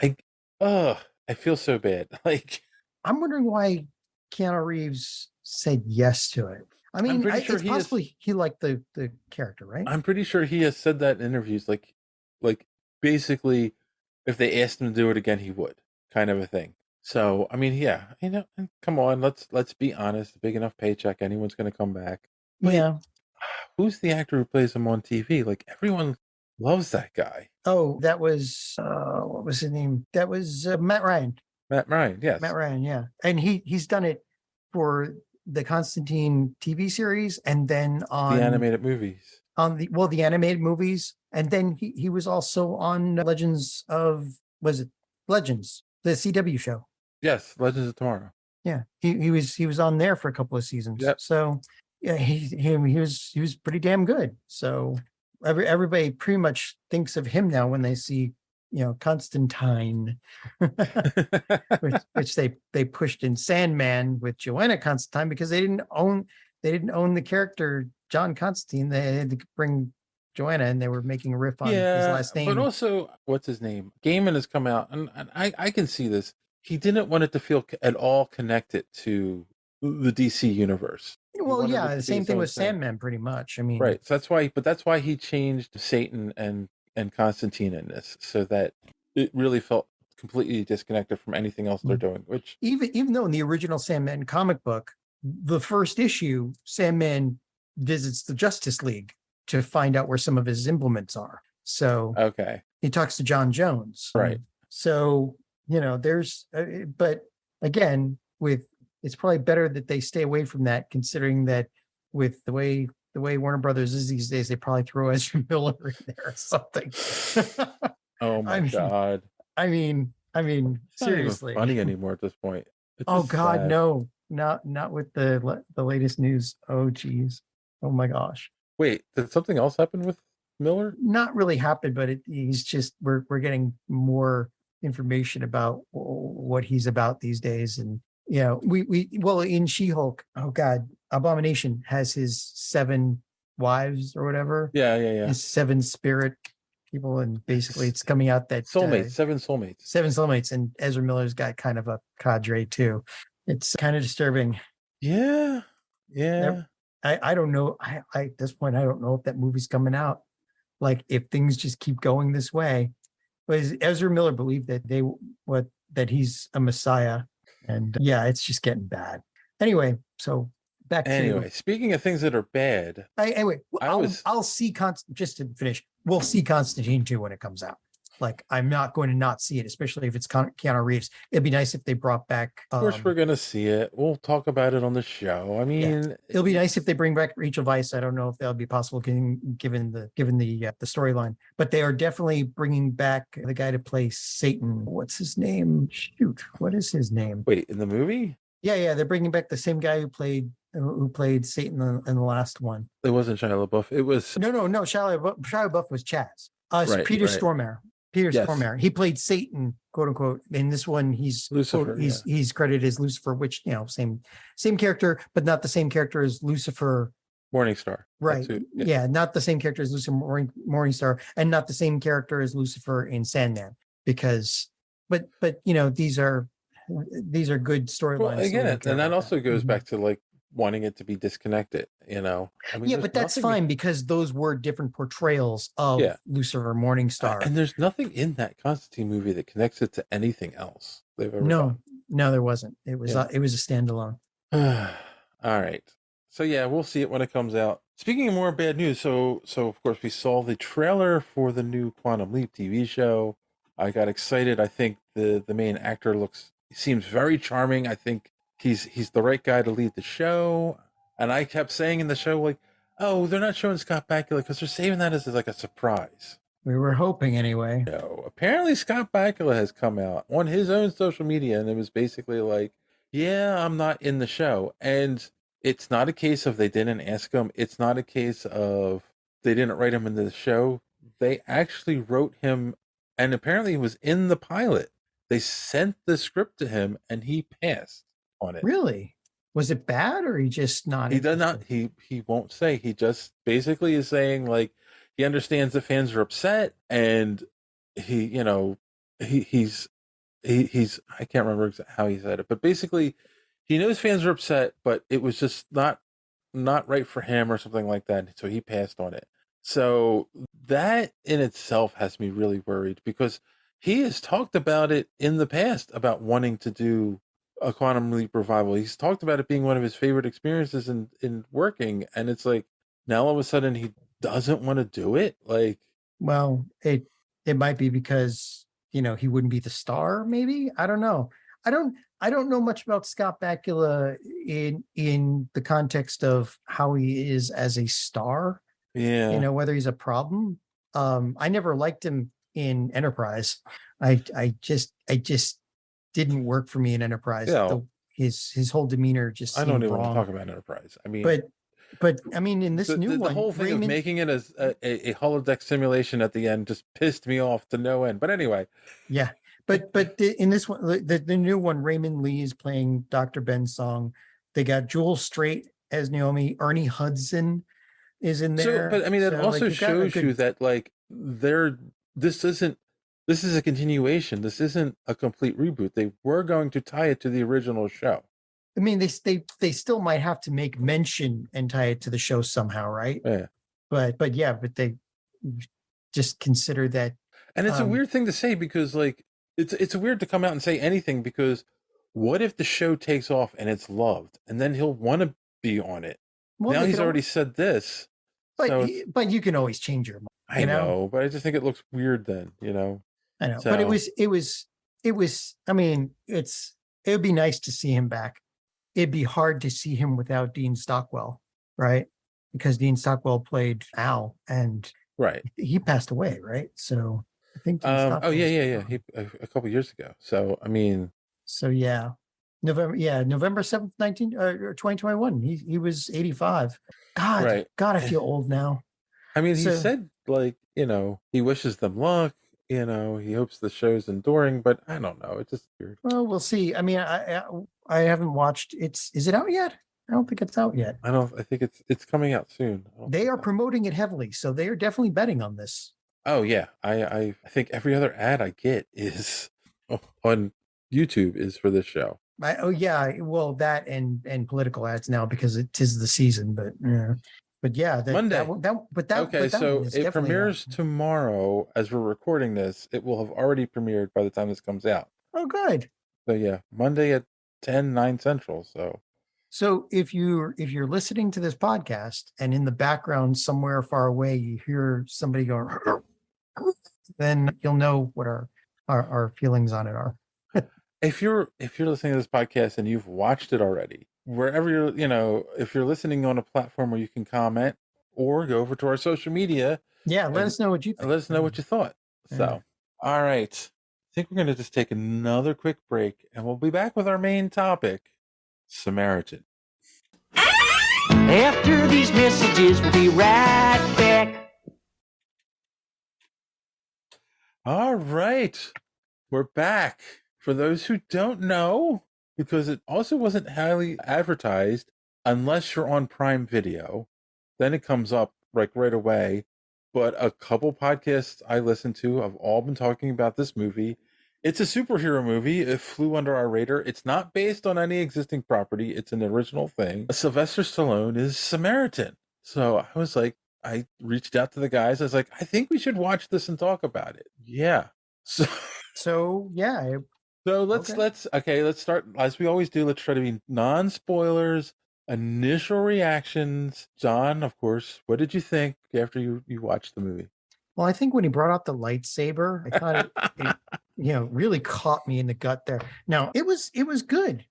like, I feel so bad. Like, I'm wondering why Keanu Reeves said yes to it. I mean, it's possible he liked the character, right? I'm pretty sure he has said that in interviews, like basically, if they asked him to do it again, he would, kind of a thing. So, I mean, yeah, come on, let's be honest. Big enough paycheck, anyone's going to come back. But yeah. Who's the actor who plays him on TV? Like, everyone loves that guy. Oh, that was what was his name? That was Matt Ryan. Matt Ryan, yes. Matt Ryan, yeah, and he's done it for the Constantine TV series, and then on the animated movies. The animated movies, and then he was also on Legends, the CW show. Yes, Legends of Tomorrow. Yeah, he was on there for a couple of seasons. Yep. So yeah, he was pretty damn good. So everybody pretty much thinks of him now when they see Constantine, which they pushed in Sandman with Joanna Constantine because they didn't own the character John Constantine. They had to bring Joanna, and they were making a riff on his last name. But also, what's his name? Gaiman has come out, and I can see this. He didn't want it to feel at all connected to the DC universe. Well, yeah, the same thing with Sandman, pretty much. I mean, right. So that's why he changed Satan and Constantine in this, so that it really felt completely disconnected from anything else they're doing. Which even though in the original Sandman comic book, the first issue, Sandman visits the Justice League to find out where some of his implements are. So he talks to John Jones, right? So there's, but again, it's probably better that they stay away from that, considering that with the way Warner Brothers is these days, they probably throw Ezra Miller in there or something. Oh my God. I mean, it's seriously, not even funny anymore at this point. Oh God, sad. No, not with the latest news. Oh geez. Oh my gosh. Wait, did something else happen with Miller? Not really happened, but he's just we're getting more information about what he's about these days. And we well, in She-Hulk, oh god, Abomination has his 7 wives or whatever. Yeah. His 7 spirit people, and basically it's coming out that soulmates, 7 soulmates. 7 soulmates, and Ezra Miller's got kind of a cadre too. It's kind of disturbing. Yeah. I don't know. I at this point I don't know if that movie's coming out. Like, if things just keep going this way. But Ezra Miller believed that that he's a messiah, and it's just getting bad. Anyway, so back to speaking of things that are bad. I'll see just to finish. We'll see Constantine 2 when it comes out. Like, I'm not going to not see it, especially if it's Keanu Reeves. It'd be nice if they brought back. Of course, we're going to see it. We'll talk about it on the show. I mean, it'll be nice if they bring back Rachel Weisz. I don't know if that'll be possible given the storyline, but they are definitely bringing back the guy to play Satan. What's his name? Shoot, what is his name? Wait, in the movie? Yeah, they're bringing back the same guy who played Satan in the last one. It wasn't Shia LaBeouf. It was no. Shia LaBeouf was Chaz. Peter Stormare. Stormare. He played Satan, quote unquote. In this one, he's Lucifer. He's credited as Lucifer, which same character, but not the same character as Lucifer. Morningstar. Right. Not the same character as Lucifer Morningstar, and not the same character as Lucifer in Sandman. Because, but these are good storylines. Well, again, and that also goes back to like wanting it to be disconnected, I mean, but that's fine because those were different portrayals of Lucifer Morningstar. And there's nothing in that Constantine movie that connects it to anything else they've ever done. No, there wasn't. It was a standalone. All right. So we'll see it when it comes out. Speaking of more bad news, so of course we saw the trailer for the new Quantum Leap TV show. I got excited. I think the main actor seems very charming. I think he's the right guy to lead the show. And I kept saying in the show, like, oh, they're not showing Scott Bakula because they're saving that as like a surprise. We were hoping anyway. No, apparently Scott Bakula has come out on his own social media, and it was basically like, yeah, I'm not in the show. And it's not a case of they didn't ask him. It's not a case of they didn't write him into the show. They actually wrote him, and apparently he was in the pilot. They sent the script to him, and he passed on it. Really? Was it bad, or he just not? He does not. He won't say. He just basically is saying like he understands the fans are upset, and he's I can't remember how he said it, but basically he knows fans are upset, but it was just not right for him or something like that. So he passed on it. So that in itself has me really worried because he has talked about it in the past about wanting to do a Quantum Leap revival. He's talked about it being one of his favorite experiences in working, and it's like now all of a sudden he doesn't want to do it. Like, well, it might be because he wouldn't be the star. Maybe, I don't know. I don't know much about Scott Bakula in the context of how he is as a star. Yeah, whether he's a problem. I never liked him in Enterprise. I just didn't work for me in Enterprise. His whole demeanor just I don't even wrong. want to talk about Enterprise. I mean, but I mean, in this new one, the whole thing of making it as a holodeck simulation at the end just pissed me off to no end. But anyway, but in this one, the new one, Raymond Lee is playing Dr. Ben Song. They got Jewel Straight as Naomi. Ernie Hudson is in there. But I mean, that also shows you that like this is a continuation. This isn't a complete reboot. They were going to tie it to the original show. I mean, they still might have to make mention and tie it to the show somehow, right? Yeah. But they just consider that. And it's a weird thing to say because like it's weird to come out and say anything because what if the show takes off and it's loved and then he'll want to be on it? Well, now he's already said this. But you can always change your mind. I know, but I just think it looks weird then, I know, but it was. I mean, it would be nice to see him back. It'd be hard to see him without Dean Stockwell, right? Because Dean Stockwell played Al, and he passed away, right? So I think. Yeah. He a couple years ago. So I mean. So November 7th, 2021. He was 85. God, Right. God, I feel old now. I mean, he So- said, like, he wishes them luck. He hopes the show's enduring, but I don't know. It's just weird. Well, we'll see. I mean, I haven't watched. Is it out yet? I don't think it's out yet. I think it's coming out soon. They are promoting it heavily, so they are definitely betting on this. Oh yeah, I think every other ad I get is on YouTube is for this show. Oh yeah, well that and political ads now because it is the season, but yeah. But yeah, Monday. Okay, so it premieres tomorrow as we're recording this. It will have already premiered by the time this comes out. Oh, good. So yeah, Monday at 9 Central. So if you're listening to this podcast and in the background somewhere far away you hear somebody going, then you'll know what our feelings on it are. If you're listening to this podcast and you've watched it already, wherever you're, if you're listening on a platform where you can comment or go over to our social media. Yeah, let us know what you think. Let us know what you thought. Yeah. So, all right. I think we're going to just take another quick break and we'll be back with our main topic, Samaritan. After these messages, we'll be right back. All right. We're back. For those who don't know, because it also wasn't highly advertised, unless you're on Prime Video, then it comes up like right away. But a couple podcasts I listen to have all been talking about this movie. It's a superhero movie. It flew under our radar. It's not based on any existing property. It's an original thing. Sylvester Stallone is Samaritan. So I was like, I reached out to the guys. I was like, I think we should watch this and talk about it. Yeah. So yeah. So let's start as we always do. Let's try to be non-spoilers, initial reactions. John, of course, what did you think after you watched the movie? Well, I think when he brought out the lightsaber, I thought it really caught me in the gut there. Now, it was good.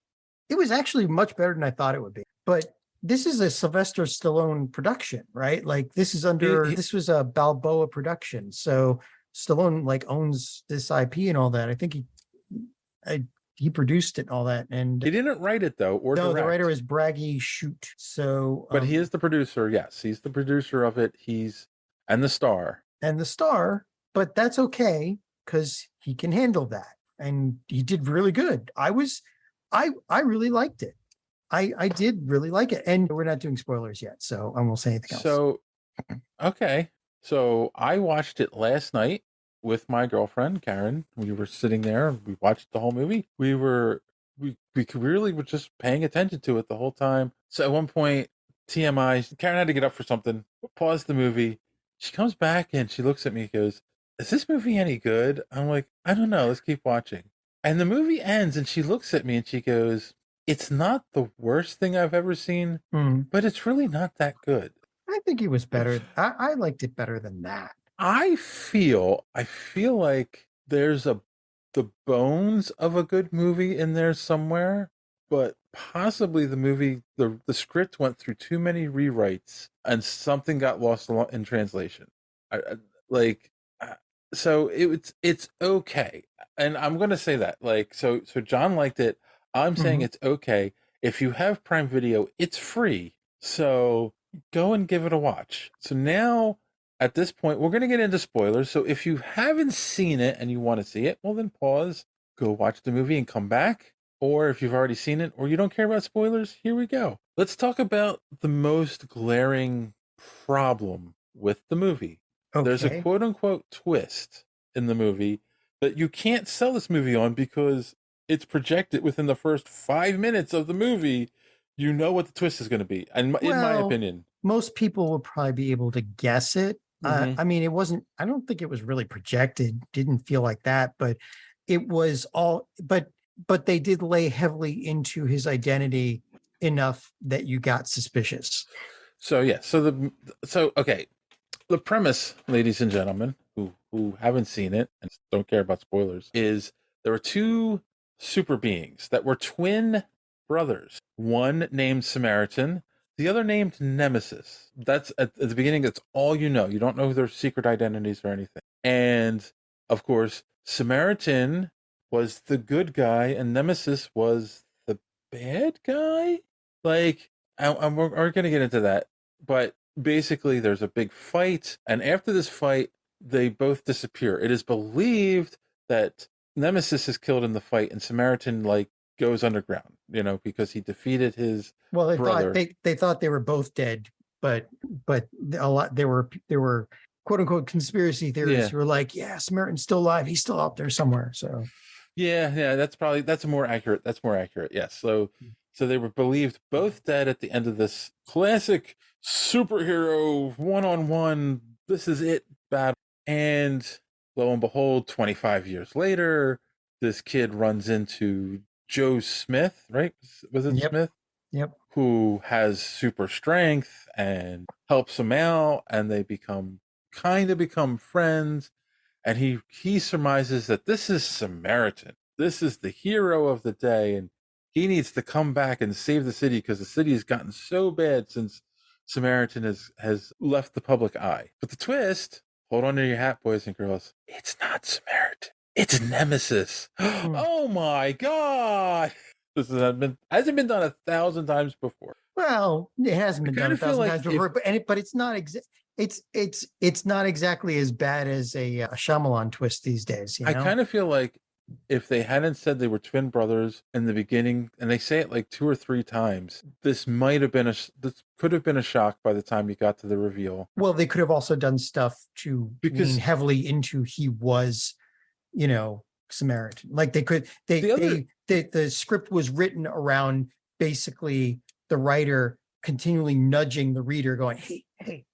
It was actually much better than I thought it would be. But this is a Sylvester Stallone production, right? Like this was a Balboa production. So Stallone like owns this IP and all that. I think he produced it and all that. And he didn't write it though, or no, direct. the writer is Braggy Shoot. So but he is the producer. Yes, he's the producer of it. And the star. But that's okay because he can handle that, and he did really good. I really liked it. I did really like it, and we're not doing spoilers yet, so I won't say anything else. So, okay. So I watched it last night with my girlfriend Karen. We were sitting there and we watched the whole movie. We really were just paying attention to it the whole time. So at one point, TMI, Karen had to get up for something, paused the movie. She comes back and she looks at me and goes, "Is this movie any good?" I'm like, "I don't know. Let's keep watching." And the movie ends and she looks at me and she goes, "It's not the worst thing I've ever seen, but it's really not that good." I think it was better. I liked it better than that. I feel like there's the bones of a good movie in there somewhere, but possibly the movie, the script went through too many rewrites and something got lost in translation. So it's okay. And I'm going to say that, so John liked it. I'm saying it's okay. If you have Prime Video, it's free. So go and give it a watch. So now at this point, we're going to get into spoilers. So if you haven't seen it and you want to see it, well, then pause, go watch the movie and come back. Or if you've already seen it or you don't care about spoilers, here we go. Let's talk about the most glaring problem with the movie. Okay. There's a quote unquote twist in the movie that you can't sell this movie on because it's projected within the first 5 minutes of the movie. You know what the twist is going to be. And in my opinion, most people will probably be able to guess it. I mean, I don't think it was really projected. Didn't feel like that, but it was all, but they did lay heavily into his identity enough that you got suspicious. So yeah. Okay. The premise, ladies and gentlemen, who haven't seen it and don't care about spoilers, is there were two super beings that were twin brothers. One named Samaritan, the other named Nemesis. That's at the beginning. That's all you know. You don't know their secret identities or anything. And of course, Samaritan was the good guy, and Nemesis was the bad guy. And we're going to get into that. but basically there's a big fight, and after this fight, they both disappear. It is believed that Nemesis is killed in the fight, and Samaritan like goes underground, because he defeated his brother. They thought they were both dead, but a lot there were quote unquote conspiracy theorists who were like, yeah, Samaritan's still alive. He's still out there somewhere. So yeah, that's more accurate. Yes. So they were believed both dead at the end of this classic superhero one-on-one, this is it battle. And lo and behold, 25 years later, this kid runs into Joe Smith, right? Was it Smith? Yep. Who has super strength and helps him out, and they become friends. And he surmises that this is Samaritan. This is the hero of the day, and he needs to come back and save the city because the city has gotten so bad since Samaritan has left the public eye. But the twist, hold on to your hat, boys and girls, it's not Samaritan. It's Nemesis. Oh my God. This hasn't been done 1,000 times before. Well, it hasn't been done 1,000 times before, but it's not it's not exactly as bad as a Shyamalan twist these days. I kind of feel like if they hadn't said they were twin brothers in the beginning, and they say it like 2 or 3 times, this could have been a shock by the time you got to the reveal. Well, they could have also done stuff to lean heavily into he was, Samaritan. Like the script was written around basically the writer continually nudging the reader, going, "Hey,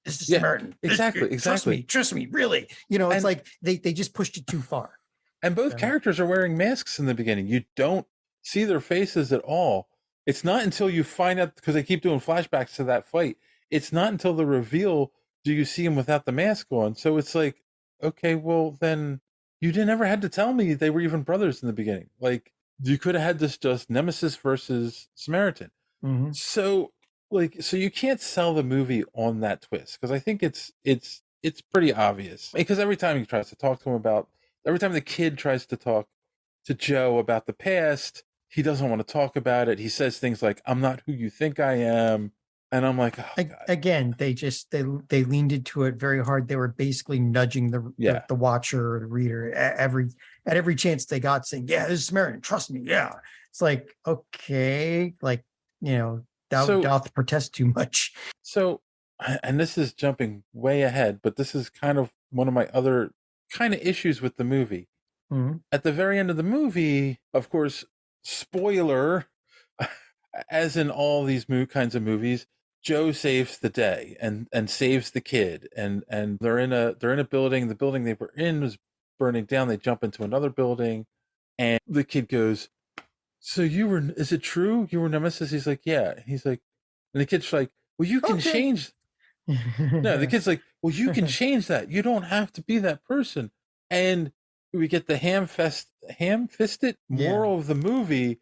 this is Samaritan. Exactly. Trust me, really." It's like they just pushed it too far. And both characters are wearing masks in the beginning. You don't see their faces at all. It's not until you find out, because they keep doing flashbacks to that fight, it's not until the reveal do you see him without the mask on. So it's like, okay, well then you never had to tell me they were even brothers in the beginning. Like, you could have had this just Nemesis versus Samaritan. Mm-hmm. So you can't sell the movie on that twist, because I think it's pretty obvious. Because every time he tries to talk to him every time the kid tries to talk to Joe about the past, he doesn't want to talk about it. He says things like, "I'm not who you think I am." And I'm like, oh, God. Again, they leaned into it very hard. They were basically nudging the watcher or the reader at every chance they got, saying, "Yeah, this is Samaritan. Trust me." Yeah. It's like, okay, like, that would have to protest too much. So, and this is jumping way ahead, but this is kind of one of my other kind of issues with the movie. Mm-hmm. At the very end of the movie, of course, spoiler, as in all these kinds of movies, Joe saves the day and saves the kid, and they're in a building. The building they were in was burning down. They jump into another building, and the kid goes, "So is it true you were Nemesis?" He's like, "Yeah." He's like, and the kid's like, "Well, you can change." No, the kid's like, "Well, you can change that. You don't have to be that person." And we get the ham-fisted moral of the movie,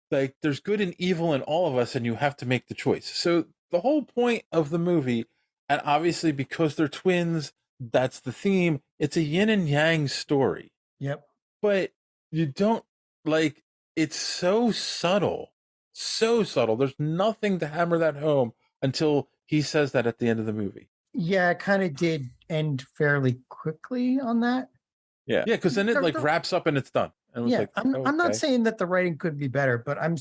like, there's good and evil in all of us, and you have to make the choice. So the whole point of the movie, and obviously because they're twins, that's the theme. It's a yin and yang story. Yep. But you don't, like, it's so subtle. There's nothing to hammer that home until he says that at the end of the movie. Yeah, it kind of did end fairly quickly on that. Yeah, because then it wraps up and it's done. And Yeah, like, I'm not saying that the writing could be better, but I'm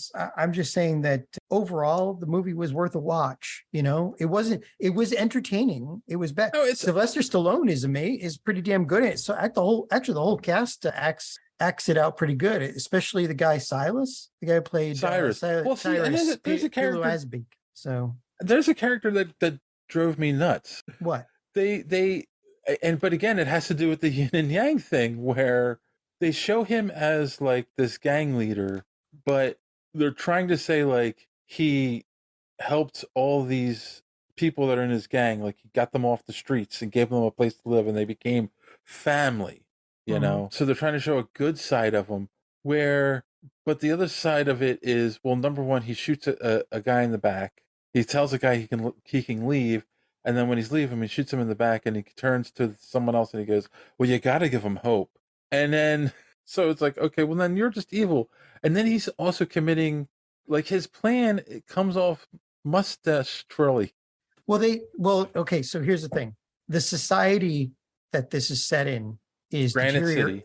just saying that overall the movie was worth a watch. It was entertaining. It was bad. No, Sylvester Stallone is pretty damn good at it. So the whole cast acts it out pretty good, especially the guy Silas, the guy who played Cyrus. Well, see, Cyrus, there's a character. So there's a character that drove me nuts. What? But again, it has to do with the yin and yang thing, where they show him as like this gang leader, but they're trying to say like he helped all these people that are in his gang, like he got them off the streets and gave them a place to live, and they became family, So they're trying to show a good side of him, but the other side of it is, well, number one, he shoots a guy in the back. He tells a guy he can leave. And then when he's leaving, he shoots him in the back, and he turns to someone else and he goes, "Well, you got to give him hope." And then, so it's like, okay, well, then you're just evil. And then he's also committing, like, his plan, it comes off mustache twirly. Okay, so here's the thing. The society that this is set in is Granite City.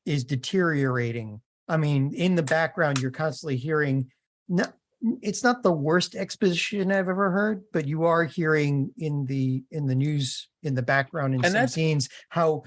is deteriorating. I mean, in the background, you're constantly hearing, no, it's not the worst exposition I've ever heard, but you are hearing in the news in the background in some scenes how,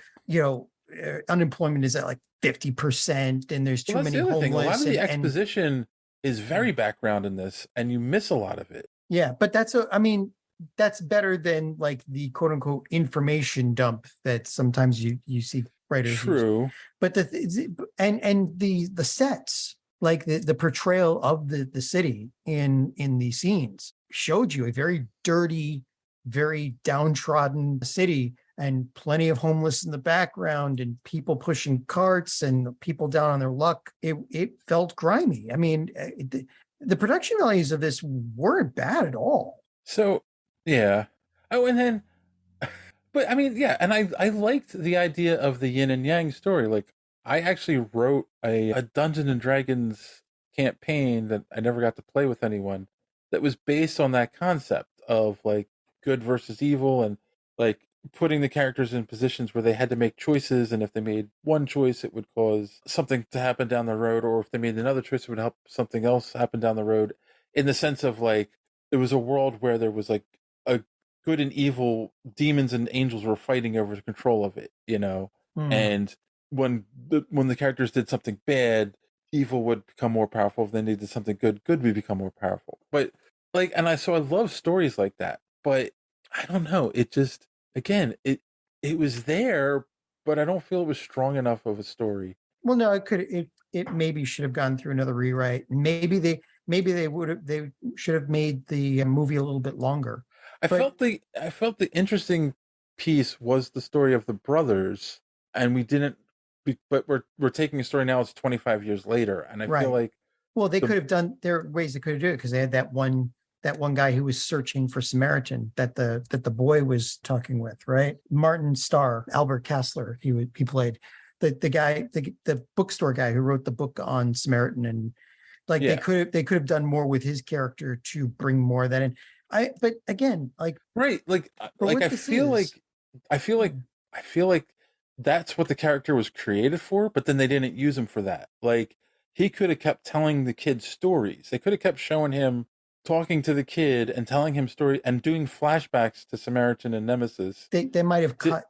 unemployment is at like 50% and there's too many homeless. A lot of the exposition is very background in this, and you miss a lot of it. Yeah, but that's better than like the quote unquote information dump that sometimes you see writers True. use. But the sets, like the portrayal of the city in the scenes showed you a very dirty, very downtrodden city and plenty of homeless in the background and people pushing carts and people down on their luck. It felt grimy. I mean, the production values of this weren't bad at all. So, yeah. Oh, and then, but I mean, yeah, and I liked the idea of the yin and yang story. Like, I actually wrote a Dungeons and Dragons campaign that I never got to play with anyone that was based on that concept of like good versus evil and like putting the characters in positions where they had to make choices, and if they made one choice it would cause something to happen down the road, or if they made another choice it would help something else happen down the road, in the sense of like it was a world where there was like a good and evil, demons and angels were fighting over control of it, and when the characters did something bad, evil would become more powerful. If then they did something good would become more powerful. But like, and I love stories like that, but I don't know, it just, again, it was there, but I don't feel it was strong enough of a story. Well, no, it maybe should have gone through another rewrite. Maybe they should have made the movie a little bit longer. I felt the interesting piece was the story of the brothers, and but we're taking a story now, it's 25 years later, and I feel like, well, they could have done, there are ways they could have done it, because they had that one guy who was searching for Samaritan that the boy was talking with, right? Martin Starr, Albert Kastler, he played the guy, the bookstore guy who wrote the book on Samaritan, and like they could have done more with his character to bring more of that in. But again, like, right, like I feel like that's what the character was created for, but then they didn't use him for that. Like, he could have kept telling the kid stories. They could have kept showing him talking to the kid and telling him story and doing flashbacks to Samaritan and Nemesis. They might have cut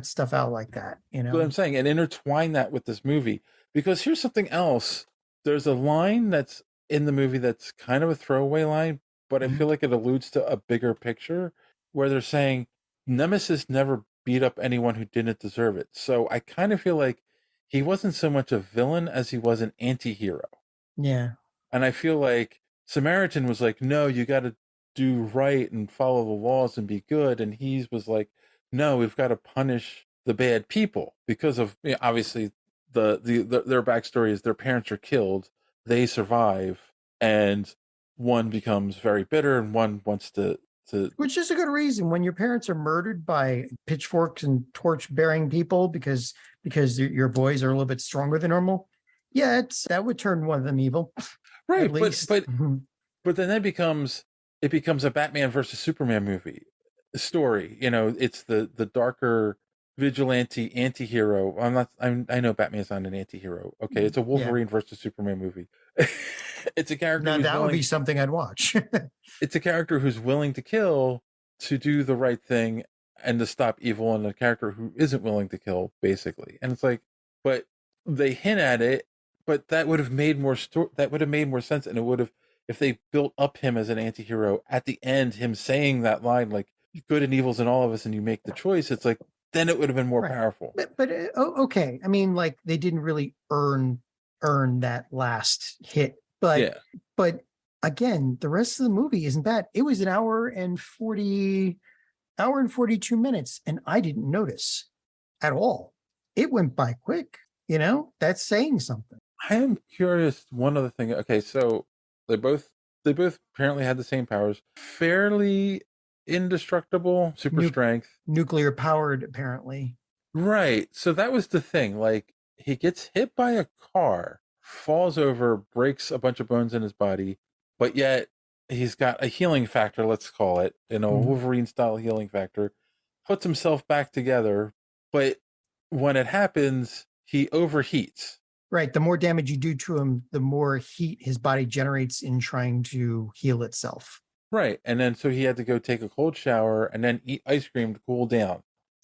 stuff out like that, What I'm saying, and intertwine that with this movie. Because here's something else. There's a line that's in the movie that's kind of a throwaway line, but I feel like it alludes to a bigger picture, where they're saying Nemesis never beat up anyone who didn't deserve it. So I kind of feel like he wasn't so much a villain as he was an anti-hero. Yeah. And I feel like Samaritan was like, no, you got to do right and follow the laws and be good. And he was like, no, we've got to punish the bad people because of, obviously their backstory is their parents are killed, they survive, and one becomes very bitter and one wants to which is a good reason. When your parents are murdered by pitchforks and torch bearing people because your boys are a little bit stronger than normal, that would turn one of them evil, right? At least. But then it becomes a Batman versus Superman movie story. It's the darker vigilante anti-hero. I know Batman's not an anti-hero. Okay, it's a Wolverine versus Superman movie. It's a character. Now that would be something I'd watch. It's a character who's willing to kill to do the right thing and to stop evil, and a character who isn't willing to kill, basically. And it's like, but they hint at it, but that would have made more sense, and it would have, if they built up him as an anti-hero at the end, him saying that line like good and evil's in all of us and you make the choice, it's like, then it would have been more powerful. But okay, I mean, like, they didn't really earn that last hit, but again, the rest of the movie isn't bad. It was an hour and 42 minutes, and I didn't notice at all. It went by quick. That's saying something. I am curious. One other thing. Okay, so they both apparently had the same powers. Fairly indestructible, super strength, nuclear powered, apparently. Right. So that was the thing. Like, he gets hit by a car, falls over, breaks a bunch of bones in his body, but yet he's got a healing factor, let's call it, Wolverine style healing factor, puts himself back together, but when it happens, he overheats. Right. The more damage you do to him, the more heat his body generates in trying to heal itself. Right. And then so he had to go take a cold shower and then eat ice cream to cool down.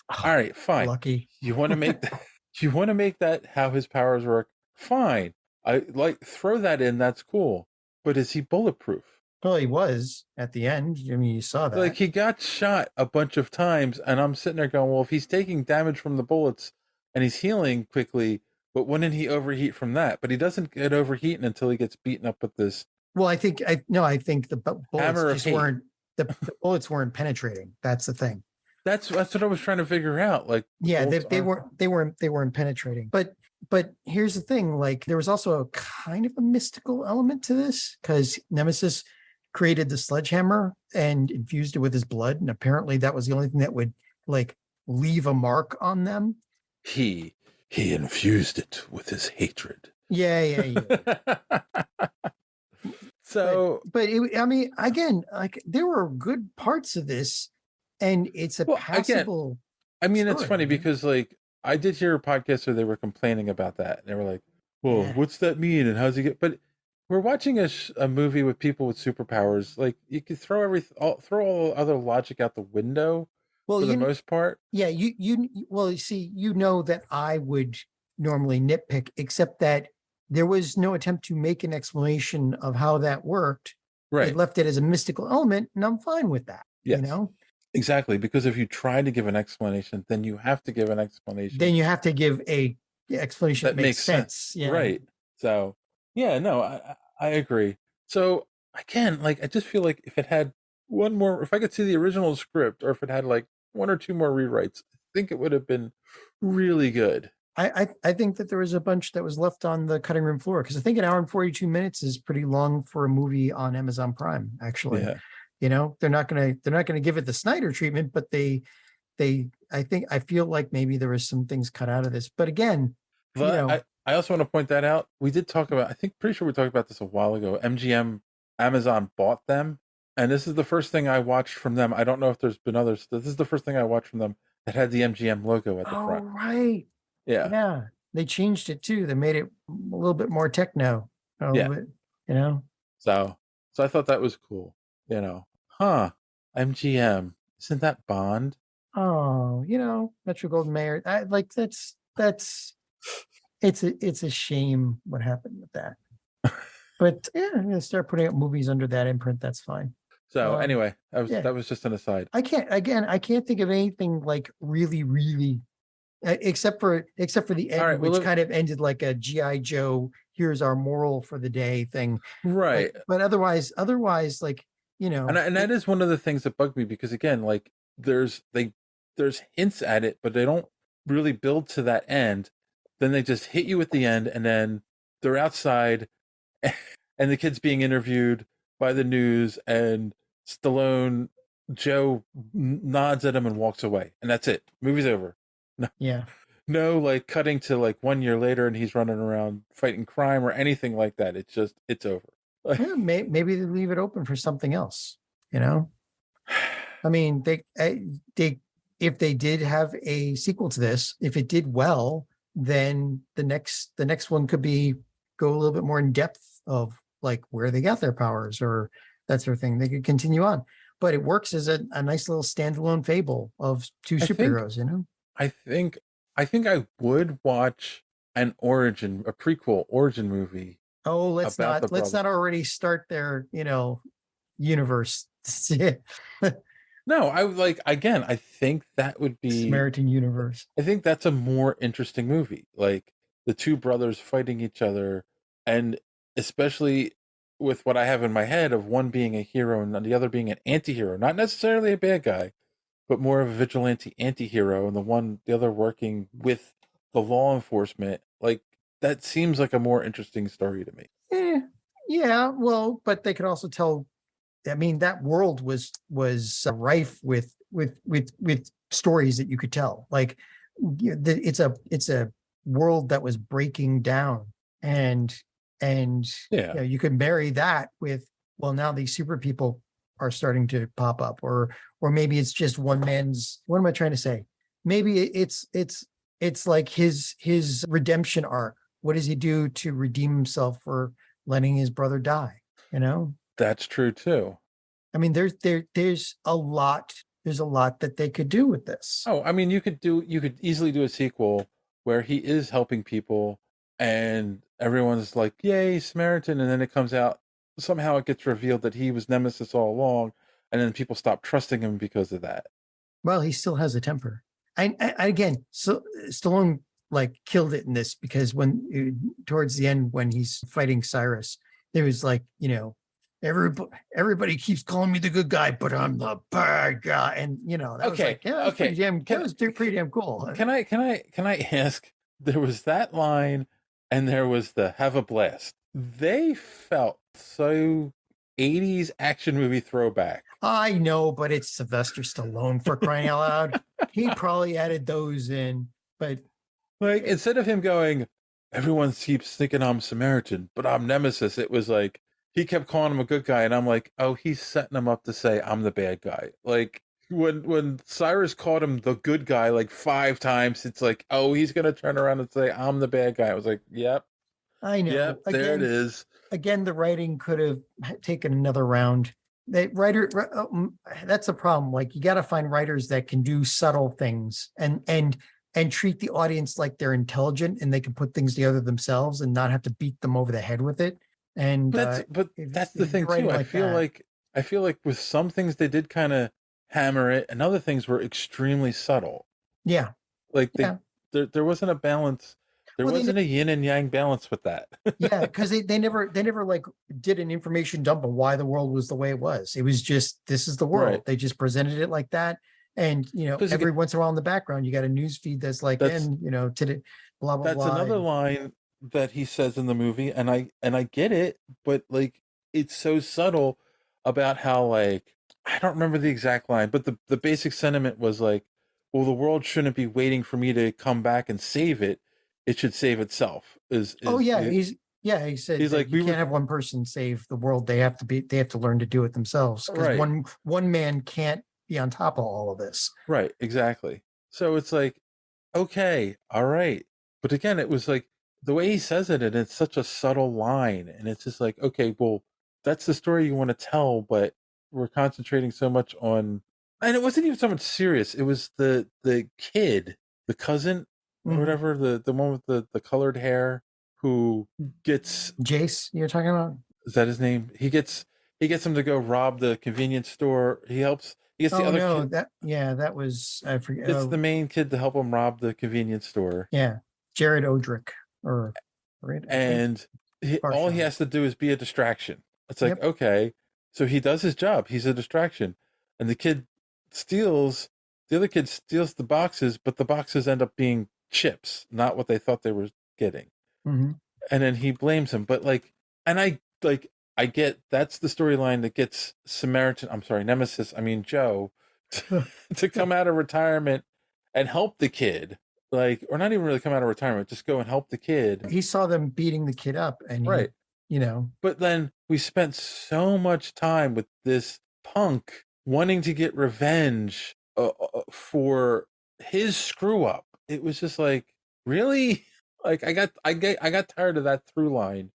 All right, fine. Lucky. You want to make that you want to make that how his powers work? Fine. I like throw that in, that's cool. But is he bulletproof? Well, he was at the end. I mean, you saw that. Like he got shot a bunch of times, and I'm sitting there going, well, if he's taking damage from the bullets and he's healing quickly, but wouldn't he overheat from that? But he doesn't get overheating until he gets beaten up with this. Well, I think the bullets just weren't the bullets weren't penetrating. That's the thing. That's what I was trying to figure out. Like, yeah, they weren't penetrating. But here's the thing: like, there was also a kind of a mystical element to this because Nemesis created the sledgehammer and infused it with his blood, and apparently that was the only thing that would like leave a mark on them. He infused it with his hatred. Yeah. So, but I mean, again, like there were good parts of this, and it's a passable. Again, I mean, story, it's funny because like I did hear a podcast where they were complaining about that. They were like, "Well, what's that mean? And how's he get?" But we're watching a movie with people with superpowers. Like you could throw all other logic out the window. Well, for the most part. Yeah, you see, you know that I would normally nitpick, except that there was no attempt to make an explanation of how that worked. Right. It left it as a mystical element, and I'm fine with that. Yes. You know? Exactly. Because if you try to give an explanation, then you have to give an explanation. Then you have to give a explanation that makes sense. Yeah. Right. So yeah, no, I agree. So again, like I just feel like if it had if I could see the original script or if it had like one or two more rewrites, I think it would have been really good. I think that there was a bunch that was left on the cutting room floor because I think an hour and 42 minutes is pretty long for a movie on Amazon Prime. Actually, yeah. You know, they're not gonna give it the Snyder treatment, but I feel like maybe there was some things cut out of this. But again, I also want to point that out. We did talk about. Pretty sure we talked about this a while ago. MGM, Amazon bought them, and this is the first thing I watched from them. I don't know if there's been others. This is the first thing I watched from them that had the MGM logo at the front. Oh, right. Yeah. They changed it too. They made it a little bit more techno. Bit, you know. So I thought that was cool. You know, MGM, isn't that Bond? Oh, Metro Goldwyn Mayer. It's a shame what happened with that. But yeah, I'm gonna start putting up movies under that imprint. That's fine. So anyway, that was just an aside. I can't think of anything like really, really, except for the end, which kind of ended like a G.I. Joe. Here's our moral for the day thing. Right. But otherwise, like, and that is one of the things that bugged me because again, like there's hints at it, but they don't really build to that end. Then they just hit you at the end, and then they're outside, and the kid's being interviewed by the news, and Stallone, Joe nods at him and walks away, and that's it. Movie's over. No, yeah. No, like cutting to like 1 year later, and he's running around fighting crime or anything like that. It's over. Yeah, maybe they leave it open for something else. I mean, they if they did have a sequel to this, if it did well, then the next one could go a little bit more in depth of like where they got their powers or that sort of thing. They could continue on, but it works as a nice little standalone fable of two superheroes. I think I would watch a prequel origin movie. Oh, let's not already start their universe. No, I think that would be Samaritan universe. I think that's a more interesting movie. Like the two brothers fighting each other, and especially with what I have in my head of one being a hero and the other being an anti-hero, not necessarily a bad guy, but more of a vigilante anti-hero, and the other working with the law enforcement. Like that seems like a more interesting story to me. Yeah. Well, but they could also tell. I mean, that world was rife with stories that you could tell. Like it's a world that was breaking down, and you could marry that with well, now these super people are starting to pop up, or maybe it's just one man's, what am I trying to say? Maybe it's like his redemption arc. What does he do to redeem himself for letting his brother die? You know? That's true too. I mean, there's a lot that they could do with this. Oh, I mean, you could easily do a sequel where he is helping people and everyone's like, yay, Samaritan. And then it comes out, somehow it gets revealed that he was Nemesis all along. And then people stop trusting him because of that. Well, he still has a temper. And again, so Stallone like killed it in this, because when towards the end, when he's fighting Cyrus, there was like, you know, everybody keeps calling me the good guy, but I'm the bad guy. And you know, that was like, yeah, okay, that was pretty damn cool. Can I ask? There was that line, and there was the "Have a blast." They felt so 80s action movie throwback. I know, but it's Sylvester Stallone, for crying out loud. He probably added those in, but like instead of him going, everyone keeps thinking I'm Samaritan, but I'm Nemesis. It was like he kept calling him a good guy, and I'm like, oh, he's setting him up to say I'm the bad guy. Like when Cyrus called him the good guy like 5 times, it's like, oh, he's gonna turn around and say I'm the bad guy. I was like, yep, I know. Yep, there it is. Again, the writing could have taken another round. That's a problem. Like, you got to find writers that can do subtle things and treat the audience like they're intelligent and they can put things together themselves and not have to beat them over the head with it. And that's the thing too. I feel like with some things they did kind of hammer it, and other things were extremely subtle. Yeah, like there wasn't a balance. There wasn't a yin and yang balance with that. Yeah, because they never like did an information dump on why the world was the way it was. It was just, this is the world. Right. They just presented it like that. And, you know, every once in a while in the background, you got a news feed that's like, and, you know, today, blah, blah, blah. That's another line that he says in the movie. And I get it, but like, it's so subtle about how, like, I don't remember the exact line, but the basic sentiment was like, well, the world shouldn't be waiting for me to come back and save it. It should save itself. He said he's like, you can't have one person save the world. They have to learn to do it themselves, because one man can't be on top of all of this. Right, exactly. So it's like, okay, all right. But again, it was like the way he says it, and it's such a subtle line, and it's just like, okay, well, that's the story you want to tell, but we're concentrating so much on, and it wasn't even so much serious. It was the kid, the cousin, or whatever, the one with the colored hair, who gets Jace, you're talking about? Is that his name? He gets him to go rob the convenience store. He gets the other kid. That was, I forget. It's the main kid to help him rob the convenience store. Yeah, Jared Odrick, and all he has to do is be a distraction. It's like, okay, so he does his job. He's a distraction, and the other kid steals the boxes, but the boxes end up being chips, not what they thought they were getting. Mm-hmm. And then he blames him, but I get that's the storyline that gets Joe to come out of retirement and help the kid, or not even really come out of retirement, just go and help the kid. He saw them beating the kid up, and but then we spent so much time with this punk wanting to get revenge for his screw up. It was just like, really? Like, I got tired of that through line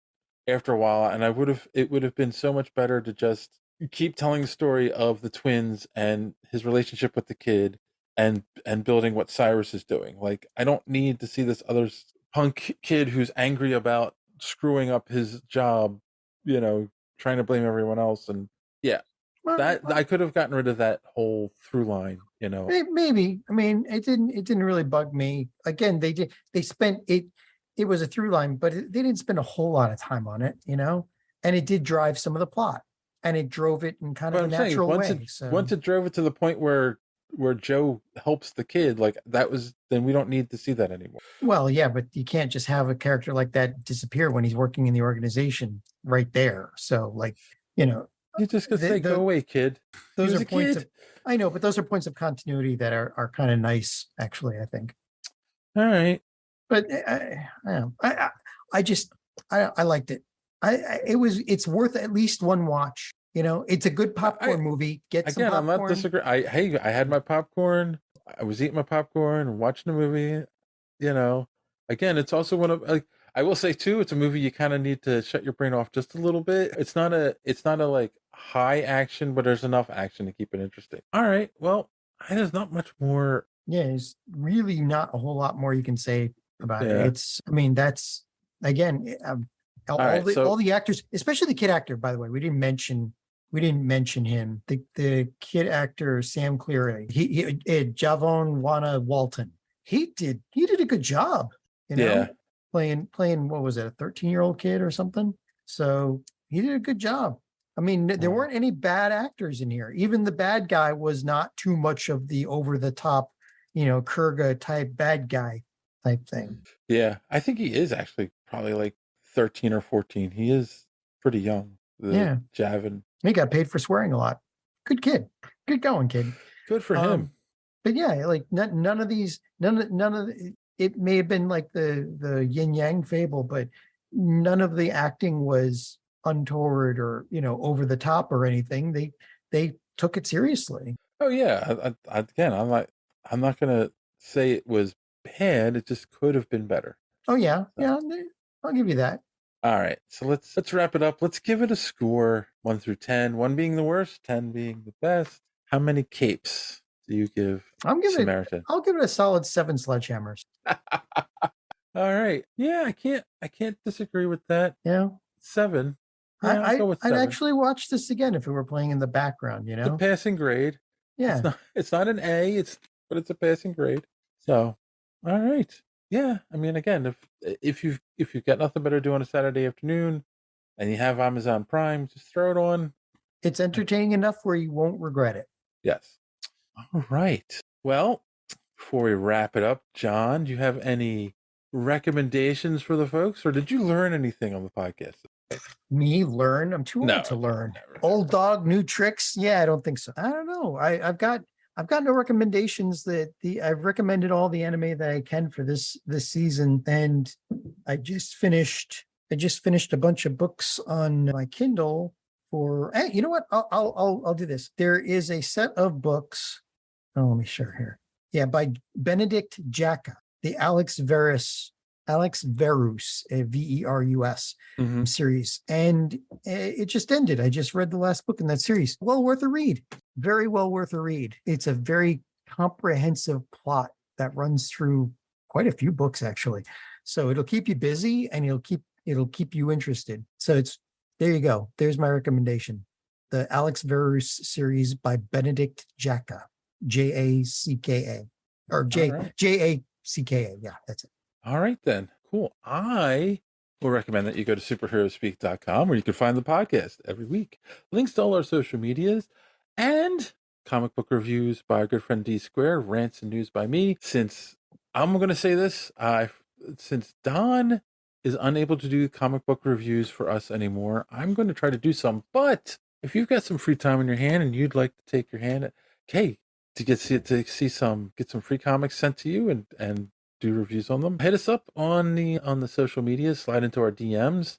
after a while, and it would have been so much better to just keep telling the story of the twins and his relationship with the kid, and building what Cyrus is doing. Like, I don't need to see this other punk kid who's angry about screwing up his job, trying to blame everyone else. And I could have gotten rid of that whole through line, Maybe. I mean, it didn't really bug me. Again, they spent it. It was a through line, but they didn't spend a whole lot of time on it, and it did drive some of the plot, and it drove it in kind of a natural way. Once it drove it to the point where Joe helps the kid, then we don't need to see that anymore. Well, yeah, but you can't just have a character like that disappear when he's working in the organization right there. So, you just could say, go away, kid. Those are points I know, but those are points of continuity that are kind of nice, actually, I think. All right. But I liked it. It's worth at least one watch. It's a good popcorn movie. Get some Again, I'm not popcorn. disagreeing. I had my popcorn. I was eating my popcorn and watching the movie. Again, it's also one of I will say too, it's a movie you kind of need to shut your brain off just a little bit. It's not a like high action, but there's enough action to keep it interesting. All right, well, there's not much more. Yeah, there's really not a whole lot more you can say about Yeah. it. That's again, all the actors, especially the kid actor. By the way, we didn't mention him. The kid actor Sam Cleary, he Javon Wana Walton. He did a good job. Yeah. Playing what was it, a 13-year-old kid or something? So he did a good job. There weren't any bad actors in here. Even the bad guy was not too much of the over the top, Kurga type bad guy type thing. Yeah, I think he is actually probably like 13 or 14. He is pretty young. Yeah. Javin. He got paid for swearing a lot. Good kid. Good going, kid. Good for him. But yeah, like none of it may have been like the yin yang fable, but none of the acting was untoward or over the top or anything. They took it seriously. Oh yeah. Again, I'm not gonna say it was bad. It just could have been better. Oh yeah, yeah. I'll give you that. All right, so let's wrap it up. Let's give it a score, 1 through 10. 1 being the worst, 10 being the best. How many capes do you give Samaritan? I'll give it a solid 7 sledgehammers. All right. Yeah, I can't disagree with that. Yeah. 7. Yeah, I'll go with 7. I'd actually watch this again if it were playing in the background, It's a passing grade. Yeah. It's not an A, but it's a passing grade. So, all right. Yeah, again, if you've got nothing better to do on a Saturday afternoon and you have Amazon Prime, just throw it on. It's entertaining enough where you won't regret it. Yes. All right. Well, before we wrap it up, John, do you have any recommendations for the folks, or did you learn anything on the podcast? Me learn? I'm too old to learn. Never. Old dog, new tricks? Yeah, I don't think so. I don't know. I've got no recommendations. I've recommended all the anime that I can for this season, and I just finished a bunch of books on my Kindle. Hey, you know what? I'll do this. There is a set of books. Oh, let me share here. Yeah, by Benedict Jacka, the Alex Verus, Verus series, and it just ended. I just read the last book in that series. Well worth a read. Very well worth a read. It's a very comprehensive plot that runs through quite a few books actually. So it'll keep you busy and it'll keep you interested. So there you go. There's my recommendation. The Alex Verus series by Benedict Jacka, Jacka, or Jacka. Yeah, that's it. All right, then. Cool. I will recommend that you go to superheroespeak.com where you can find the podcast every week. Links to all our social medias and comic book reviews by our good friend D Square, rants and news by me. Since I'm going to say this, since Don is unable to do comic book reviews for us anymore, I'm going to try to do some. But if you've got some free time in your hand and you'd like to take your hand at, get some free comics sent to you and do reviews on them, hit us up on the social media, slide into our DMs,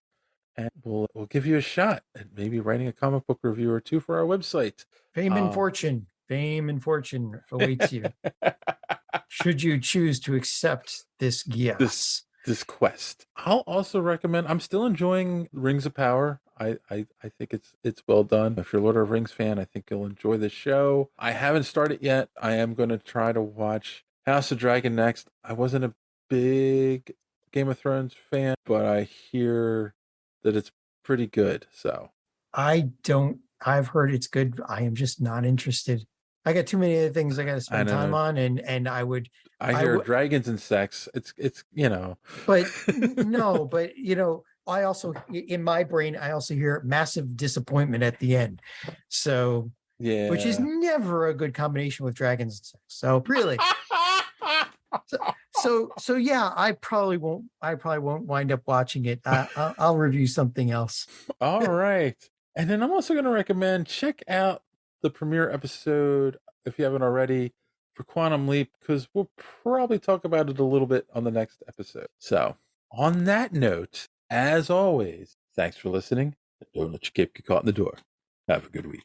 and we'll give you a shot at maybe writing a comic book review or two for our website. Fame and fortune awaits you. Should you choose to accept this gift, this quest. I'll also recommend. I'm still enjoying Rings of Power. I think it's well done. If you're a Lord of the Rings fan, I think you'll enjoy the show. I haven't started yet. I am going to try to watch House of Dragon next. I wasn't a big Game of Thrones fan, but I hear that it's pretty good. So I've heard it's good. I am just not interested. I got too many other things I got to spend time on, and I hear dragons and sex. It's But no, but I also, in my brain, I also hear massive disappointment at the end. So yeah, which is never a good combination with dragons and sex. So really, so yeah, I probably won't wind up watching it. I'll review something else. All right, and then I'm also going to recommend check out the premiere episode if you haven't already for Quantum Leap, because we'll probably talk about it a little bit on the next episode. So on that note, as always, Thanks for listening. Don't let your cape get caught in the door. Have a good week.